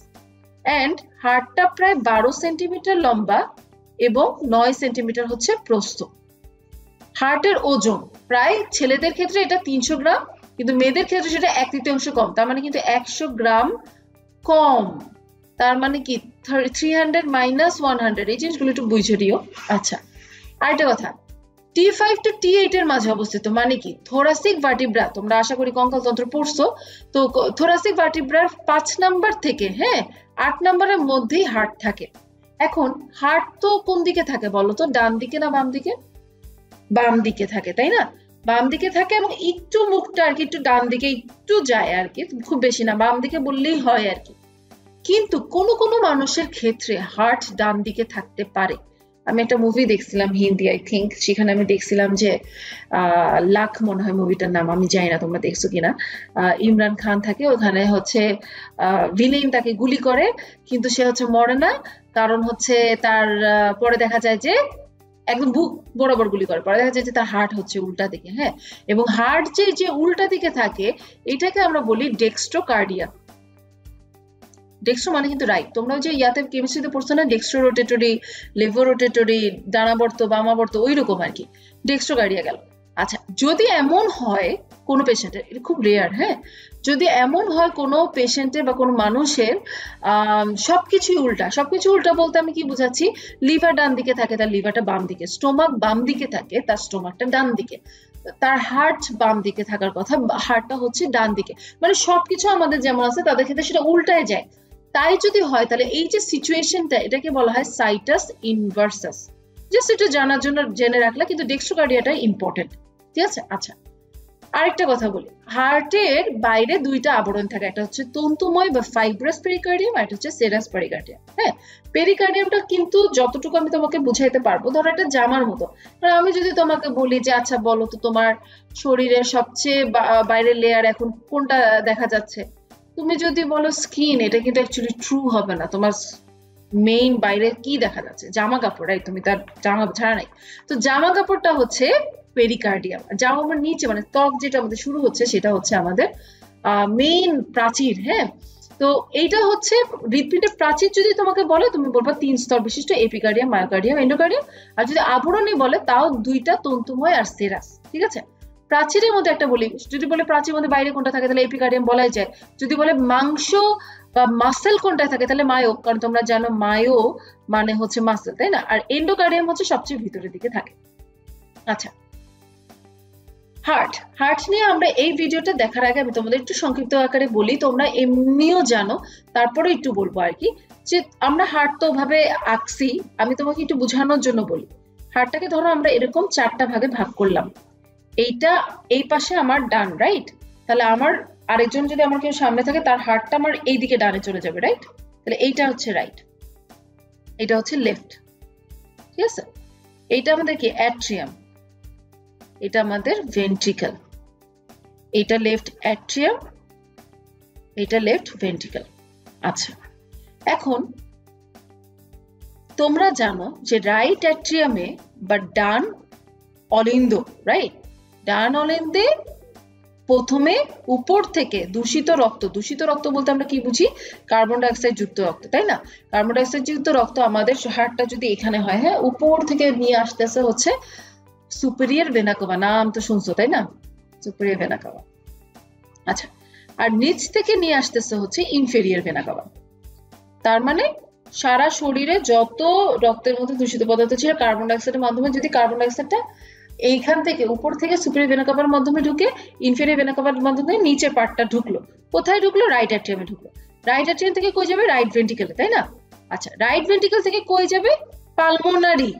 এন্ড হাড়টা প্রায় 12 সেন্টিমিটার লম্বা এবং 9 সেন্টিমিটার হচ্ছে প্রস্থ। হার্টের ওজন প্রায়, ছেলেদের ক্ষেত্রে এটা 300 গ্রাম, কিন্তু মেয়েদের ক্ষেত্রে সেটা 1/3 কম, তার মানে কিন্তু 100 গ্রাম কম। তার মানে কি 300 মাইনাস 100, এই জিনিসগুলো একটু বুঝে দিও। আচ্ছা, আরেকটা কথা, T5 টু T8 এর মাঝে অবস্থিত, মানে কি থোরাসিক ভার্টিব্রা, তোমরা আশা করি কঙ্কালতন্ত্র পড়ছো, তো থোরাসিক ভার্টিব্রার 5 নাম্বার থেকে 8 নাম্বারের মধ্যেই হার্ট থাকে। এখন হার্ট তো কোন দিকে থাকে বলো তো, ডান দিকে না বাম দিকে? বাম দিকে থাকে, তাই না? বাম দিকে থাকে এবং একটু মুখটা আর কি একটু ডান দিকে একটু যায় আর কি, খুব বেশি না, বাম দিকে বললেই হয় আর কি। কিন্তু কোন কোন মানুষের ক্ষেত্রে হার্ট ডান দিকে থাকতে পারে। আমি একটা মুভি দেখছিলাম হিন্দি, আই থিঙ্ক, সেখানে আমি দেখছিলাম যে লাখ মনে হয় মুভিটার নাম, আমি জানি না তোমরা দেখছো কিনা। ইমরান খান থাকে ওখানে, হচ্ছে ভিলেন তাকে গুলি করে, কিন্তু সে হচ্ছে মরে না, কারণ হচ্ছে তার পরে দেখা যায় যে একদম বুক বরাবর গুলি করে, পরে দেখা যায় যে তার হার্ট হচ্ছে উল্টা দিকে। এবং হার্ট যে উল্টা দিকে থাকে, এটাকে আমরা বলি ডেক্সট্রোকার্ডিয়া। ডেক্সট্রো মানে কিন্তু রাইট, তোমরা যে ইয়াতে কেমিস্ট্রিতে পড়ছো না, ডেক্সট্রো রোটেটরি, লেভো রোটেটরি, ডানাবর্ত বামাবর্ত, ওই রকম আর কি, ডেক্সট্রোকার্ডিয়া গেল। আচ্ছা, যদি এমন হয় কোনো পেশেন্টের, এটা খুব রেয়ার, যদি এমন হয় কোনো পেশেন্টের বা কোনো মানুষের সবকিছুই উল্টা, সবকিছু উল্টা বলতে আমি কি বুঝাচ্ছি, লিভার ডান দিকে থাকে তার লিভারটা বাম দিকে, স্টোমাক বাম দিকে থাকে তার স্টোমাকটা ডান দিকে, তার হার্ট বাম দিকে থাকার কথা, হার্টটা হচ্ছে ডান দিকে, মানে সবকিছু আমাদের যেমন আছে তাদের ক্ষেত্রে সেটা উল্টায় যায়। তাই যদি হয় তাহলে এই যে সিচুয়েশনটা, এটাকে বলা হয় সাইটাস ইনভার্সাস। জাস্ট এটা জানার জন্য জেনে রাখলে, কিন্তু ডেক্সট্রোকার্ডিয়াটা ইম্পর্টেন্ট, ঠিক আছে? আচ্ছা, আরেকটা কথা বলি, হার্টের বাইরে দুইটা আবরণ থাকে, একটা হচ্ছে তন্তুময় বা ফাইব্রাস পেরিকার্ডিয়াম, আর একটা হচ্ছে সেরাস পেরিকার্ডিয়াম। পেরিকার্ডিয়ামটা কিন্তু যতটুকু আমি তোমাকে বুঝাইতে পারবো, ধরো একটা জামার মতো। আমি যদি তোমাকে বলি যে আচ্ছা বলো তো তোমার শরীরের সবচেয়ে বাইরের লেয়ার এখন কোনটা দেখা যাচ্ছে, তুমি যদি বলো স্কিন, এটা কিন্তু অ্যাকচুয়ালি ট্রু হবে না। তোমার মেইন বাইরে কি দেখা যাচ্ছে? জামা কাপড়, রাইট? তুমি তার জামা কাপড় ছাড়া নাই, তো জামা কাপড়টা হচ্ছে পেরিকার্ডিয়াম। জামা কাপড় নিচে মানে ত্বক যেটা আমাদের শুরু হচ্ছে, সেটা হচ্ছে আমাদের মেইন প্রাচীর। তো এইটা হচ্ছে হৃৎপিণ্ডের প্রাচীর। যদি তোমাকে বলে, তুমি বলবা 3 স্তর বিশিষ্ট, এপিকার্ডিয়াম, মায়োকার্ডিয়াম, এন্ডোকার্ডিয়াম। আর যদি আবরণী বলে, তাও 2টা, তন্তুময় আর সেরাস, ঠিক আছে? প্রাচীরের মধ্যে একটা বলি, যদি বলে প্রাচীরের মধ্যে বাইরে কোনটা থাকে, তাহলে এপিকার্ডিয়াম বলাই যায়। যদি বলে মাংস বা মাসেল কোনটা থাকে, তাহলে মায়ো, কারণ তোমরা জানো মায়ো মানে হচ্ছে মাসেল, তাই না? আর এন্ডোকার্ডিয়াম হচ্ছে সবচেয়ে ভিতরের দিকে থাকে। আচ্ছা, হার্ট নিয়ে আমরা এই ভিডিওটা দেখার আগে আমি তোমাদের একটু সংক্ষিপ্ত আকারে বলি, তোমরা এমনিও জানো, তারপরে একটু বলবো আর কি, যে আমরা হার্ট তো ভাবে আঁকছি, আমি তোমাকে একটু বোঝানোর জন্য বলি। হার্টটাকে ধরো আমরা এরকম 4টা ভাগে ভাগ করলাম, এইটা এই পাশে আমার ডান, রাইট? তাহলে আমার আরেকজন যদি আমার কেউ সামনে থাকে, তার হার্টটা আমার এই দিকে ডানে চলে যাবে, রাইট? তাহলে এইটা হচ্ছে রাইট, এটা হচ্ছে লেফট, ঠিক আছে? এইটা আমাদের কি অ্যাট্রিয়াম, এটা আমাদের ভেন্ট্রিকল, এটা লেফট অ্যাট্রিয়াম, এটা লেফট ভেন্ট্রিকল। আচ্ছা, এখন তোমরা জানো যে রাইট অ্যাট্রিয়ামে বা ডান অলিন্দ, রাইট, ডান অলিন্দে প্রথমে উপর থেকে দূষিত রক্ত বলতে আমরা কি বুঝি? কার্বন ডাইঅক্সাইড যুক্ত রক্ত, তাই না? কার্বন ডাইঅক্সাইড যুক্ত রক্ত আমাদের হার্টটা যদি এখানে হয়, উপর থেকে নিয়ে আসতেছে হচ্ছে সুপিরিয়র ভেনা কাভা, নাম তো শুনছো তাই না? Superior vena CAVA. আচ্ছা, আর নিচ থেকে নিয়ে আসতেছে হচ্ছে ইনফেরিয়র ভেনা কাভা। তার মানে সারা শরীরে যত রক্তের মধ্যে দূষিত পদার্থ ছিল কার্বন ডাইঅক্সাইডের মাধ্যমে, যদি কার্বন ডাইঅক্সাইডটা এইখান থেকে উপর থেকে সুপিরিয়র ভেনা কাভার মাধ্যমে ঢুকে ইনফেরিয়র ভেনা কাভার মাধ্যমে নিচের পার্টটা ঢুকলো, কোথায় ঢুকলো? রাইট অ্যাট্রিয়ামে ঢুকলো। রাইট অ্যাট্রিয়াম থেকে কই যাবে? রাইট ভেন্ট্রিকলে, তাই না? আচ্ছা, রাইট ভেন্ট্রিকল থেকে কই যাবে? পালমোনারি,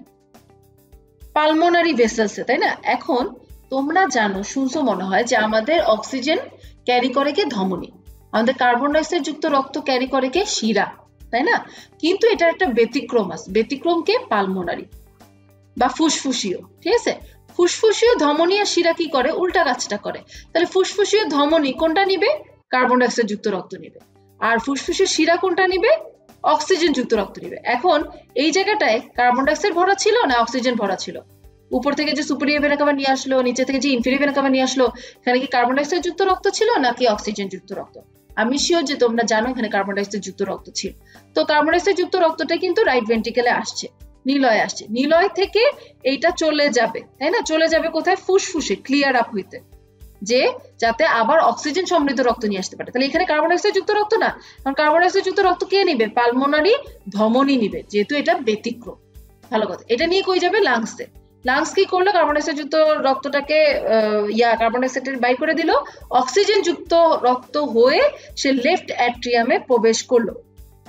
পালমোনারি ভেসেলসে, তাই না? এখন তোমরা জানো, শুনছো মনে হয় যে আমাদের অক্সিজেন ক্যারি করে কে ধমনী, আমাদের কার্বন ডাইঅক্সাইড যুক্ত রক্ত ক্যারি করে কে শিরা, তাই না? কিন্তু এটা একটা ব্যতিক্রম আছে, ব্যতিক্রমকে পালমোনারি বা ফুসফুসীয়, ঠিক আছে? ফুসফুসীয় ধমনী আর শিরা কি করে? উল্টা কাজটা করে। তাহলে ফুসফুসীয় ধমনী কোনটা নিবে? কার্বন ডাইঅক্সাইড যুক্ত রক্ত নিবে। আর ফুসফুসীয় শিরা কোনটা নিবে? অক্সিজেন যুক্ত রক্ত নিবে। এখন এই জায়গাটায় কার্বন ডাইঅক্সাইড ভরা ছিল না অক্সিজেন ভরা ছিল? উপর থেকে যে সুপিরিয়র ভেনা কাভা নিয়ে আসলো, নিচে থেকে যে ইনফেরিয়র ভেনা কাভা নিয়ে আসলো, এখানে কি কার্বন ডাইঅক্সাইড যুক্ত রক্ত ছিল নাকি অক্সিজেন যুক্ত রক্ত? আমি শিওর যে তোমরা জানো এখানে কার্বন ডাইঅক্সাইড যুক্ত রক্ত ছিল। তো কার্বন ডাইঅক্সাইড যুক্ত রক্তটা কিন্তু রাইট ভেন্ট্রিকেলে আসছে, নিলয়ে আসছে, নিলয় থেকে এইটা চলে যাবে, তাই না? চলে যাবে কোথায়? ফুসফুসে ক্লিয়ার আপ হইতে, যে যাতে আবার অক্সিজেন সমৃদ্ধ রক্ত নিয়ে আসতে পারে। তাহলে এখানে কার্বন ডাইঅক্সাইড যুক্ত রক্ত না, কারণ কার্বন ডাইঅক্সাইড যুক্ত রক্ত কে নিবে? পালমোনারি ধমনী নিবে, যেহেতু এটা ব্যতিক্রম। ভালো কথা। এটা নিয়ে কই যাবে? লাংসে। লাংস কি করলো? কার্বন ডাইঅক্সাইড যুক্ত রক্তটাকে কার্বন ডাইঅক্সাইড বাইর করে দিল, অক্সিজেন যুক্ত রক্ত হয়ে সে লেফট অ্যাট্রিয়ামে প্রবেশ করলো।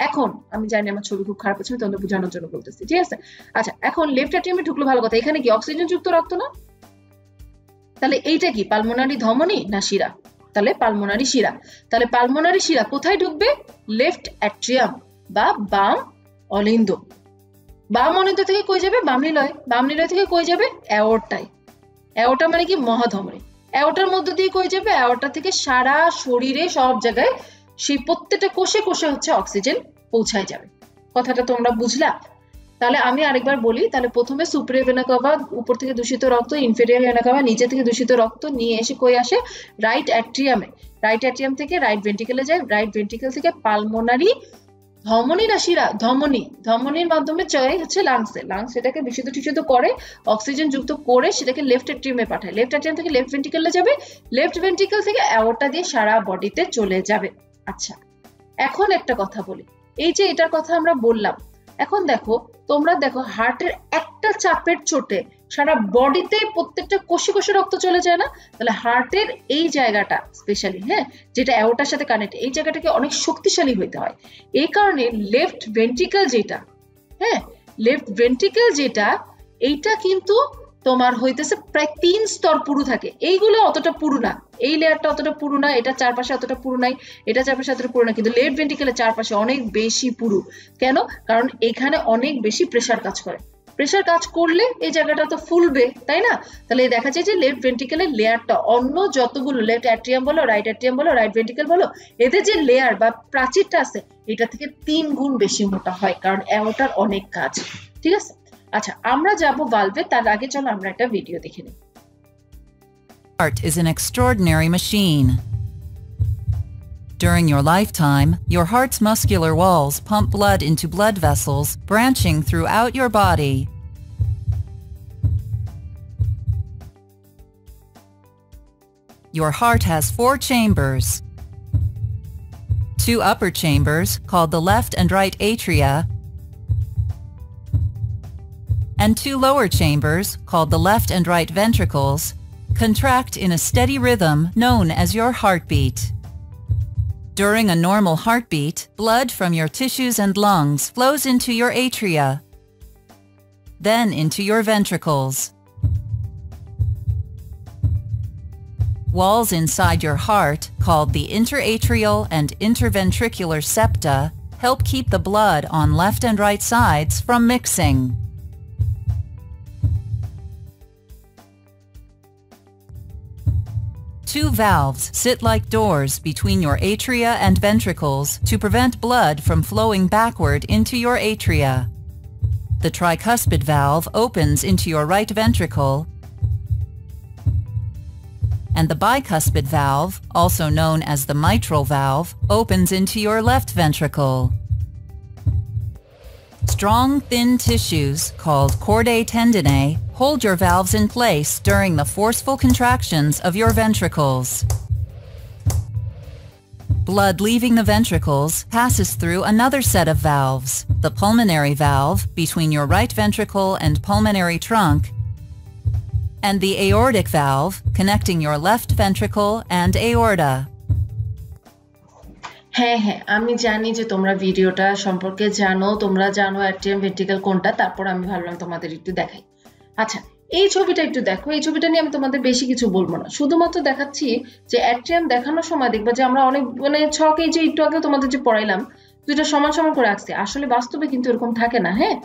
এখন আমি জানি আমার ছবি খুব খারাপ হচ্ছে, তোমাদের বোঝানোর জন্য বলতেছি, ঠিক আছে? আচ্ছা, এখন লেফট অ্যাট্রিয়ামে ঢুকলো, ভালো কথা। এখানে কি অক্সিজেন যুক্ত রক্ত না? তাহলে এইটা কি পালমোনারি ধমনী না শিরা? তাহলে পালমোনারি শিরা। তাহলে পালমোনারি শিরা কোথায় ঢুকবে? লেফট অ্যাট্রিয়াম বা বাম অলিন্দ। বাম অলিন্দ থেকে কই যাবে? বাম নিলয়। বাম নিলয় থেকে কই যাবে? অ্যাওর্টায়। অ্যাওর্টা মানে কি? মহাধমনী। অ্যাওর্টার মধ্য দিয়ে কই যাবে? অ্যাওর্টা থেকে সারা শরীরে সব জায়গায় সেই প্রত্যেকটা কোষে কোষে হচ্ছে অক্সিজেন পৌঁছায় যাবে। কথাটা তোমরা বুঝলা? তাহলে আমি আরেকবার বলি। তাহলে প্রথমে সুপিরিয়র ভেনা কাভা, উপর থেকে দূষিত রক্ত, ইনফেরিয়র ভেনা কাভা, নিচে থেকে দূষিত রক্ত নিয়ে এসে কই আসে? রাইট অ্যাট্রিয়ামে। রাইট অ্যাট্রিয়াম থেকে রাইট ভেন্ট্রিকেলে যায়, রাইট ভেন্ট্রিকেল থেকে পালমোনারি ধমনী না শিরা? ধমনী। ধমনীর মাধ্যমে চলে হচ্ছে লাংসে। লাংস সেটাকে বিশুদ্ধ টিশুদ্ধ করে অক্সিজেন যুক্ত করে সেটাকে লেফট অ্যাট্রিয়ামে পাঠায়। লেফট অ্যাট্রিয়াম থেকে লেফট ভেন্ট্রিকেলে যাবে, লেফট ভেন্ট্রিকেল থেকে অ্যাওর্টা দিয়ে সারা বডিতে চলে যাবে। আচ্ছা, এখন একটা কথা বলি। এই যে এটার কথা আমরা বললাম, এখন দেখো, তোমরা দেখো হার্টের একটা চাপের চোটে সারা বডিতে প্রত্যেকটা কোষে কোষে রক্ত চলে যায় না? তাহলে হার্টের এই জায়গাটা স্পেশালি, হ্যাঁ, যেটা অ্যাওর্টার সাথে কানেক্ট, এই জায়গাটাকে অনেক শক্তিশালী হইতে হয়। এই কারণে লেফট ভেন্ট্রিকেল যেটা, হ্যাঁ, লেফট ভেন্ট্রিকেল যেটা, এইটা কিন্তু তোমার হইতেছে প্রায় 3 স্তর পুরু থাকে। এইগুলো অতটা পুরু না, এই লেয়ারটা অতটা পুরু না, এটা চারপাশে অতটা পুরু নাই, এটা চারপাশে অতটা পুরু না, কিন্তু লেফট ভেন্ট্রিকেলের চারপাশে অনেক বেশি পুরু। কেন? কারণ এখানে অনেক বেশি প্রেসার কাজ করে। প্রেসার কাজ করলে এই জায়গাটা তো ফুলবে, তাই না? তাহলে দেখা যায় যে লেফট ভেন্ট্রিকেলের লেয়ারটা অন্য যতগুলো, লেফট অ্যাট্রিয়াম বলো, রাইট অ্যাট্রিয়াম বলো, রাইট ভেন্ট্রিকেল বলো, এদের যে লেয়ার বা প্রাচীরটা আছে এটা থেকে 3 গুণ বেশি মোটা হয়, কারণ অ্যাওর্টার অনেক কাজ। ঠিক আছে? আচ্ছা, আমরা যাব ভালভে, তার আগে চলো আমরা একটা ভিডিও দেখে নিই। Heart is an extraordinary machine. During your lifetime, your heart's muscular walls pump blood into blood vessels branching throughout your body. Your heart has 4 chambers. 2 upper chambers, called the left and right atria, and 2 lower chambers, called the left and right ventricles, contract in a steady rhythm known as your heartbeat. During a normal heartbeat, blood from your tissues and lungs flows into your atria, then into your ventricles. Walls inside your heart, called the interatrial and interventricular septa, help keep the blood on left and right sides from mixing. Two valves sit like doors between your atria and ventricles to prevent blood from flowing backward into your atria. The tricuspid valve opens into your right ventricle, and the bicuspid valve, also known as the mitral valve, opens into your left ventricle. Strong, thin tissues, called chordae tendineae, hold your valves in place during the forceful contractions of your ventricles. Blood leaving the ventricles passes through another set of valves, the pulmonary valve between your right ventricle and pulmonary trunk, and the aortic valve connecting your left ventricle and aorta. হ্যাঁ হ্যাঁ, আমি জানি যে তোমরা ভিডিওটা সম্পর্কে জানো, তোমরা জানো অ্যাট্রিয়াম ভেন্ট্রিকেল কোনটা, তারপর আমি ভাবলাম তোমাদের একটু দেখাই। আচ্ছা, এই ছবিটা একটু দেখো, এই ছবিটা নিয়ে আমি তোমাদের বেশি কিছু বলবো না, শুধুমাত্র দেখাচ্ছি যে অ্যাট্রিয়াম দেখানোর সময় দেখবা যে আমরা অনেক মানে ছক, এই যে একটু আগে তোমাদের যে পড়াইলাম দুইটা সমান সমান করে রাখছি, আসলে বাস্তবে কিন্তু এরকম থাকে না। হ্যাঁ,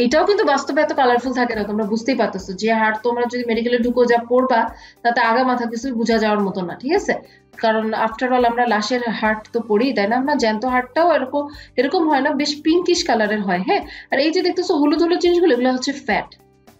এইটাও কিন্তু বাস্তবে এত কালারফুল থাকে না, তোমরা বুঝতেই পারতেছো। যে হার্ট তোমরা যদি মেডিকেলে ঢুকো যা পড়বা তাতে আগা মাথা কিছু বোঝা যাওয়ার মতো না, ঠিক আছে? কারণ আফটার অল আমরা লাশের হার্ট তো পড়ি, তাই না? আমরা জ্যান্ত হার্টটাও এরকম এরকম হয় না, বেশ পিঙ্কিশ কালারের হয়। হ্যাঁ, আর এই যে দেখতেছো হলুদ হলুদ জিনিসগুলো, এগুলো হচ্ছে ফ্যাট,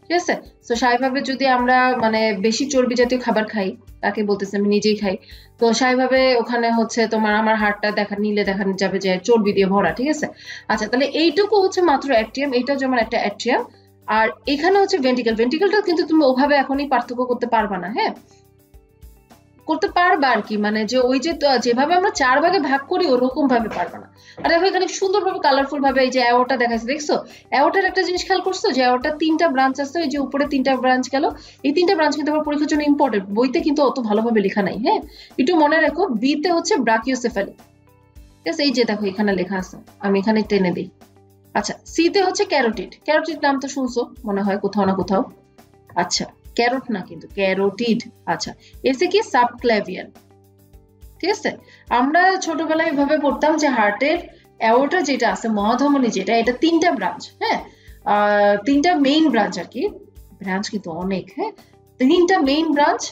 ঠিক আছে? তো স্বাভাবিকভাবে যদি আমরা মানে বেশি চর্বি জাতীয় খাবার খাই, তাকে বলতেছি আমি নিজেই খাই, তো স্বাভাবিকভাবে ওখানে হচ্ছে তোমার আমার হাড়টা নিলে দেখা যাবে যে চর্বি দিয়ে ভরা, ঠিক আছে? আচ্ছা, তাহলে এইটুকু হচ্ছে মাত্র অ্যাট্রিয়াম, এইটা যেমন একটা অ্যাট্রিয়াম। আর এখানে হচ্ছে ভেন্ট্রিকেল, ভেন্ট্রিকেলটা কিন্তু তুমি ওভাবে এখনই পার্থক্য করতে পারবা না। হ্যাঁ, করতে পারবা আর কি, মানে যে ওই যে যেভাবে আমরা 4 ভাগে ভাগ করি ওরকম ভাবে পারবা না। আর দেখো এখানে সুন্দরভাবে কালারফুল ভাবে এই যে অ্যাওটা দেখাচ্ছে, দেখছো? অ্যাওটার একটা জিনিস খেয়াল করছো যে অ্যাওটার 3টা ব্রাঞ্চ আছে, এই যে উপরে 3টা ব্রাঞ্চ গেল, এই 3টা ব্রাঞ্চ কিন্তু আমার পরীক্ষার জন্য ইম্পর্টেন্ট, বইতে কিন্তু অত ভালোভাবে লেখা নাই। হ্যাঁ, একটু মনে রাখো, বি তে হচ্ছে ব্রাকিওসেফালি, ঠিক আছে? এই যে দেখো এখানে লেখা আছে, আমি এখানে টেনে দিই। আচ্ছা, সি তে হচ্ছে ক্যারোটিড, ক্যারোটিড নাম তো শুনছো মনে হয় কোথাও না কোথাও। আচ্ছা, ক্যারোট না কিন্তু ক্যারোটিড। আচ্ছা, এসে কি সাবক্ল্যাভিয়ান, ঠিক আছে? আমরা ছোটবেলায় এভাবে পড়তাম যে হার্টের অ্যাওর্টা যেটা আছে, মহাধমনী যেটা, এটা 3টা ব্রাঞ্চ। হ্যাঁ, 3টা মেইন ব্রাঞ্চ আর কি, ব্রাঞ্চ কিন্তু অনেক। হ্যাঁ, 3টা মেইন ব্রাঞ্চ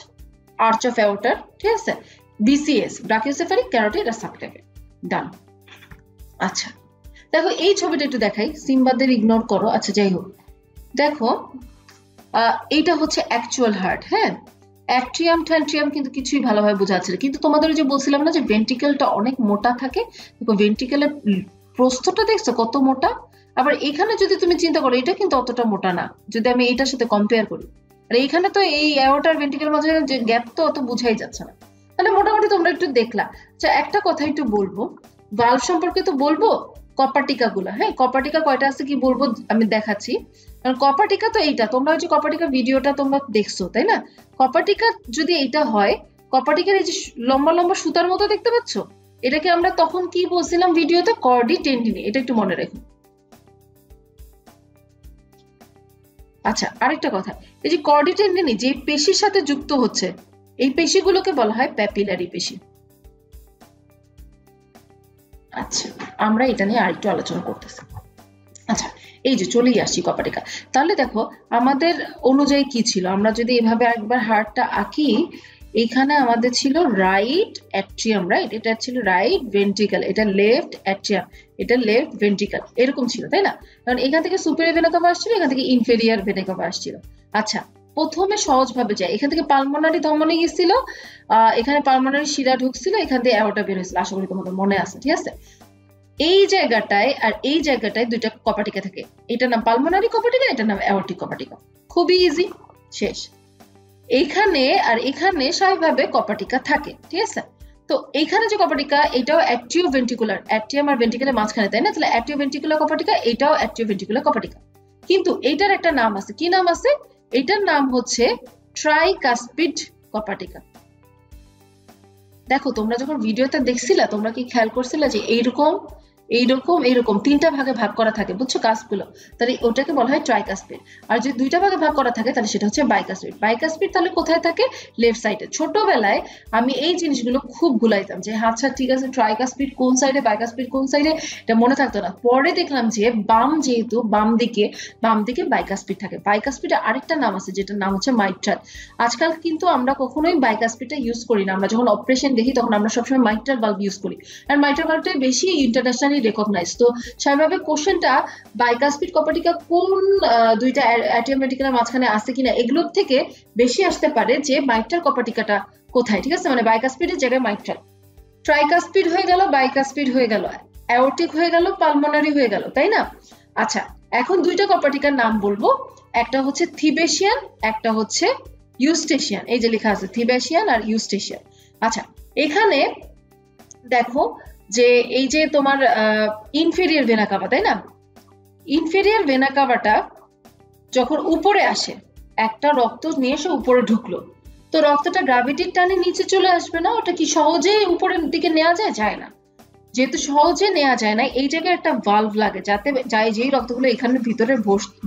আর্চ অফ অ্যাওর্টার, ঠিক আছে? বিসিএস, ব্রাকিওসেফালি, ক্যারোটিড আর সাবক্ল্যাভিয়ান। ডান। আচ্ছা, দেখো এই ছবিটা একটু দেখাই, সিম্বাদের ইগনোর করো। আচ্ছা, যাই হোক, দেখো এইটা হচ্ছে অ্যাকচুয়াল হার্ট। হ্যাঁ, অ্যাট্রিয়াম ট্যান্ট্রিয়াম কিন্তু কিছুই ভালোভাবে বোঝা যাচ্ছে না, কিন্তু তোমাদের যে বলছিলাম না যে ভেন্ট্রিকেলটা অনেক মোটা থাকে, দেখো ভেন্ট্রিকেলের প্রস্থটা দেখছো কত মোটা। আবার এখানে যদি তুমি চিন্তা করো, এটা কিন্তু অতটা মোটা না যদি আমি এইটার সাথে কম্পেয়ার করি। আর এইখানে তো এই অ্যাওর্টার ভেন্ট্রিকেল মাঝে যে গ্যাপ তো অত বোঝাই যাচ্ছে না। তাহলে মোটামুটি তোমরা একটু দেখলা। আচ্ছা, একটা কথা একটু বলবো, ভালভ সম্পর্কে তো বলবো, কপাটিকা গুলা। হ্যাঁ, কপাটিকা কয়টা আছে কি বলবো আমি দেখাচ্ছি। কারণ কপাটিকা তো এইটা, তোমরা হচ্ছে কপাটিকা ভিডিওটা তোমরা দেখছো তাই না? কপাটিকা যদি এইটা হয়, কপাটিকার এই যে লম্বা লম্বা সুতার মতো দেখতে পাচ্ছ, এটাকে আমরা তখন কি বলছিলাম ভিডিওতে? কর্ডি টেন্ডিনি। এটা একটু মনে রাখো। আচ্ছা, আরেকটা কথা, এই যে কর্ডি টেন্ডিনি যে পেশির সাথে যুক্ত হচ্ছে, এই পেশিগুলোকে বলা হয় প্যাপিলারি পেশি। আচ্ছা, আমরা এটা নিয়ে আরেকটু আলোচনা করতেছি। আচ্ছা, এই যে চলেই আসছি কপাটিকা। তাহলে দেখো আমাদের অনুযায়ী কি ছিল, আমরা যদি এভাবে একবার হার্টটা আঁকি, এখানে আমাদের ছিল রাইট অ্যাট্রিয়াম, রাইট? এটা ছিল রাইট ভেন্ট্রিকল, এটা লেফট অ্যাট্রিয়াম, এটা লেফট ভেন্ট্রিকল, এরকম ছিল তাই না? কারণ এখান থেকে সুপিরিয়র ভেনা কাভা আসছিল, এখান থেকে ইনফেরিয়র ভেনা কাভা আসছিল। আচ্ছা, প্রথমে সহজ ভাবে যাই, এখান থেকে পালমোনারি ধমনী গেছিল, এখানে পালমোনারি শিরা ঢুকছিল, এখান থেকে অ্যাওর্টা বের হয়েছিল। আশা করি তোমাদের মনে আছে, ঠিক আছে? এই জায়গাটায় আর এই জায়গাটায় দুইটা কপাটিকা থাকে, এটার নাম পালমোনারি কপাটিকা, এটার নাম অ্যাওর্টিক কপাটিকা। খুবই ইজি, শেষ। এইখানে আর এখানে স্বাভাবিকভাবে কপাটিকা থাকে, ঠিক আছে? তো এইখানে যে কপাটিকা, এটাও অ্যাট্রিও ভেন্ট্রিকুলার, অ্যাট্রিয়াম আর ভেন্ট্রিকুলার মাঝখানে, তাই না? তাহলে অ্যাট্রিও ভেন্ট্রিকুলার কপাটিকা, এটাও অ্যাট্রিও ভেন্ট্রিকুলার কপাটিকা। কিন্তু এইটার একটা নাম আছে, কি নাম আছে? এটার নাম হচ্ছে ট্রাইকাসপিড কপাটিকা। দেখো তোমরা যখন ভিডিওতে দেখছিলা, তোমরা কি খেয়াল করছিলা যে এইরকম এইরকম এইরকম 3টা ভাগে ভাগ করা থাকে, বুঝছো কাসগুলো? তাহলে ওটাকে বলা হয় ট্রাইকাসপিড। আর যদি 2টা ভাগে ভাগ করা থাকে তাহলে সেটা হচ্ছে বাইকাসপিড। বাইকাসপিড তাহলে কোথায় থাকে? লেফট সাইডে। ছোটবেলায় আমি এই জিনিসগুলো খুব ভুলাইতাম যে আচ্ছা ঠিক আছে, ট্রাইকাসপিড কোন সাইডে, বাইকাসপিড কোন সাইডে, এটা মনে থাকতো না। পরে দেখলাম যে যেহেতু বাম দিকে বাইকাসপিড থাকে। বাইকাসপিডের আরেকটা নাম আছে যেটার নাম হচ্ছে মাইট্রাল। আজকাল কিন্তু আমরা কখনোই বাইকাসপিডটা ইউজ করি না, আমরা যখন অপারেশন দেখি তখন আমরা সবসময় মাইট্রাল বাল্ব ইউজ করি। আর মাইট্রাল বাল্বটাই বেশি ইন্টারন্যাশনালি রেকগনাইজ। তো স্বাভাবিকভাবে কোশ্চেনটা বাইকাসপিড কপাটিকা কোন দুইটা অ্যাট্রিয়াম ভেন্ট্রিকুলার মাঝখানে আছে কিনা এগুলোর থেকে বেশি আসতে পারে যে মাইট্রাল কপাটিকাটা কোথায়, ঠিক আছে? মানে বাইকাসপিডের জায়গায় মাইট্রাল। ট্রাইকাসপিড হয়ে গেল, বাইকাসপিড হয়ে গেল, অ্যাওর্টিক হয়ে গেল, পালমোনারি হয়ে গেল, তাই না? আচ্ছা, এখন দুইটা কপাটিকার নাম বলবো, একটা হচ্ছে থিবেশিয়ান, একটা হচ্ছে ইউস্টেশিয়ান। এই যে লেখা আছে থিবেশিয়ান আর ইউস্টেশিয়ান। আচ্ছা, এখানে দেখো যে এই যে তোমার ইনফেরিয়র ভেনা কাভা, তাই না? ইনফেরিয়র ভেনা কাভাটা যখন উপরে আসে, একটা রক্ত নিয়ে এসে উপরে ঢুকলো, তো রক্তটা গ্র্যাভিটির টানে নিচে চলে আসবে না? ওটা কি সহজে উপরের দিকে নেওয়া যায়? না, যেহেতু সহজে নেওয়া যায় না, এই জায়গায় একটা ভালভ লাগে যাতে যেই রক্তগুলো এখানে ভিতরে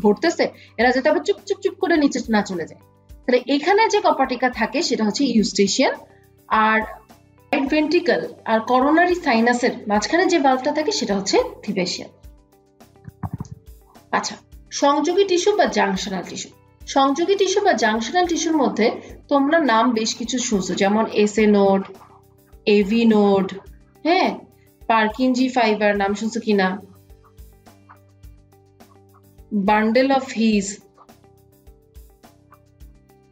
ভরতেছে এরা যাতে আবার চুপ চুপ চুপ করে নিচে না চলে যায়। তাহলে এখানে যে কপাটিকা থাকে সেটা হচ্ছে ইউস্টেশিয়ান, আর রাইট ভেন্ট্রিকল আর করোনারি সাইনাসের মাঝখানে যে ভালভটা থাকে সেটা হচ্ছে থিবেশিয়ান। আচ্ছা, সংযোগী টিস্যু বা জাংশনাল টিস্যু। সংযোগী টিস্যু বা জাংশনাল টিস্যুর মধ্যে তোমরা নাম বেশ কিছু শুনছো, যেমন এসএ নোড, এভি নোড, হ্যাঁ, পার্কিনজি ফাইবার নাম শুনছো কিনা, বান্ডেল অফ হিজ।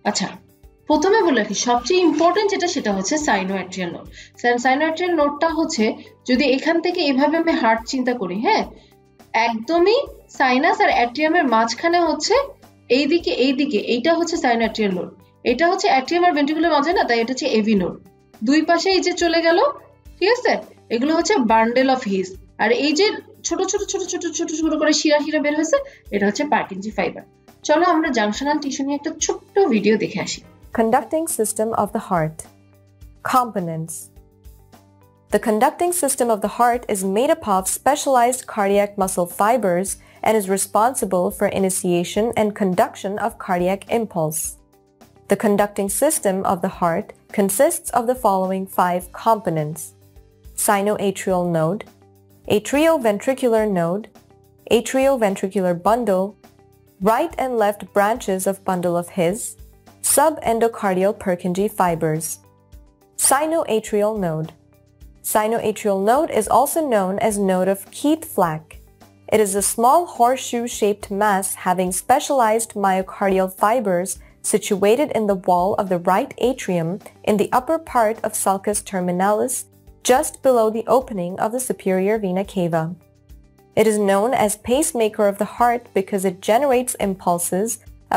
আচ্ছা, প্রথমে বলে রাখি সবচেয়ে ইম্পর্টেন্ট যেটা সেটা হচ্ছে সাইনোআর্ট্রিয়াল নোড। সাইনোআর্ট্রিয়াল নোডটা হচ্ছে, যদি এখান থেকে এভাবে আমি হার্ট চিন্তা করি, হ্যাঁ, একদমই সাইনাস আর অ্যাট্রিয়ামের মাঝখানে হচ্ছে এইদিকে এইটা হচ্ছে সাইনোআর্ট্রিয়াল নোড, এটা হচ্ছে অ্যাট্রিয়াম আর ভেন্ট্রিকুলার মাঝে না, তাই এটা হচ্ছে এভি নোড। দুই পাশে এই যে চলে গেল, ঠিক আছে, এগুলো হচ্ছে বান্ডেল অফ হিজ। আর এই যে ছোট ছোট ছোট ছোট ছোট ছোট করে শিরা শিরা বের হয়েছে, এটা হচ্ছে পার্কিনজি ফাইবার। চলো আমরা জাংশনাল টিস্যু নিয়ে একটা ছোট্ট ভিডিও দেখে আসি। Conducting system of the heart. Components. The conducting system of the heart is made up of specialized cardiac muscle fibers and is responsible for initiation and conduction of cardiac impulse. The conducting system of the heart consists of the following 5 components: sinoatrial node, atrioventricular node, atrioventricular bundle, right and left branches of bundle of His, subendocardial Purkinje fibers. Sinoatrial node. Sinoatrial node is also known as node of Keith-Flack. It is a small horseshoe-shaped mass having specialized myocardial fibers situated in the wall of the right atrium in the upper part of sulcus terminalis, just below the opening of the superior vena cava. It is known as pacemaker of the heart because it generates impulses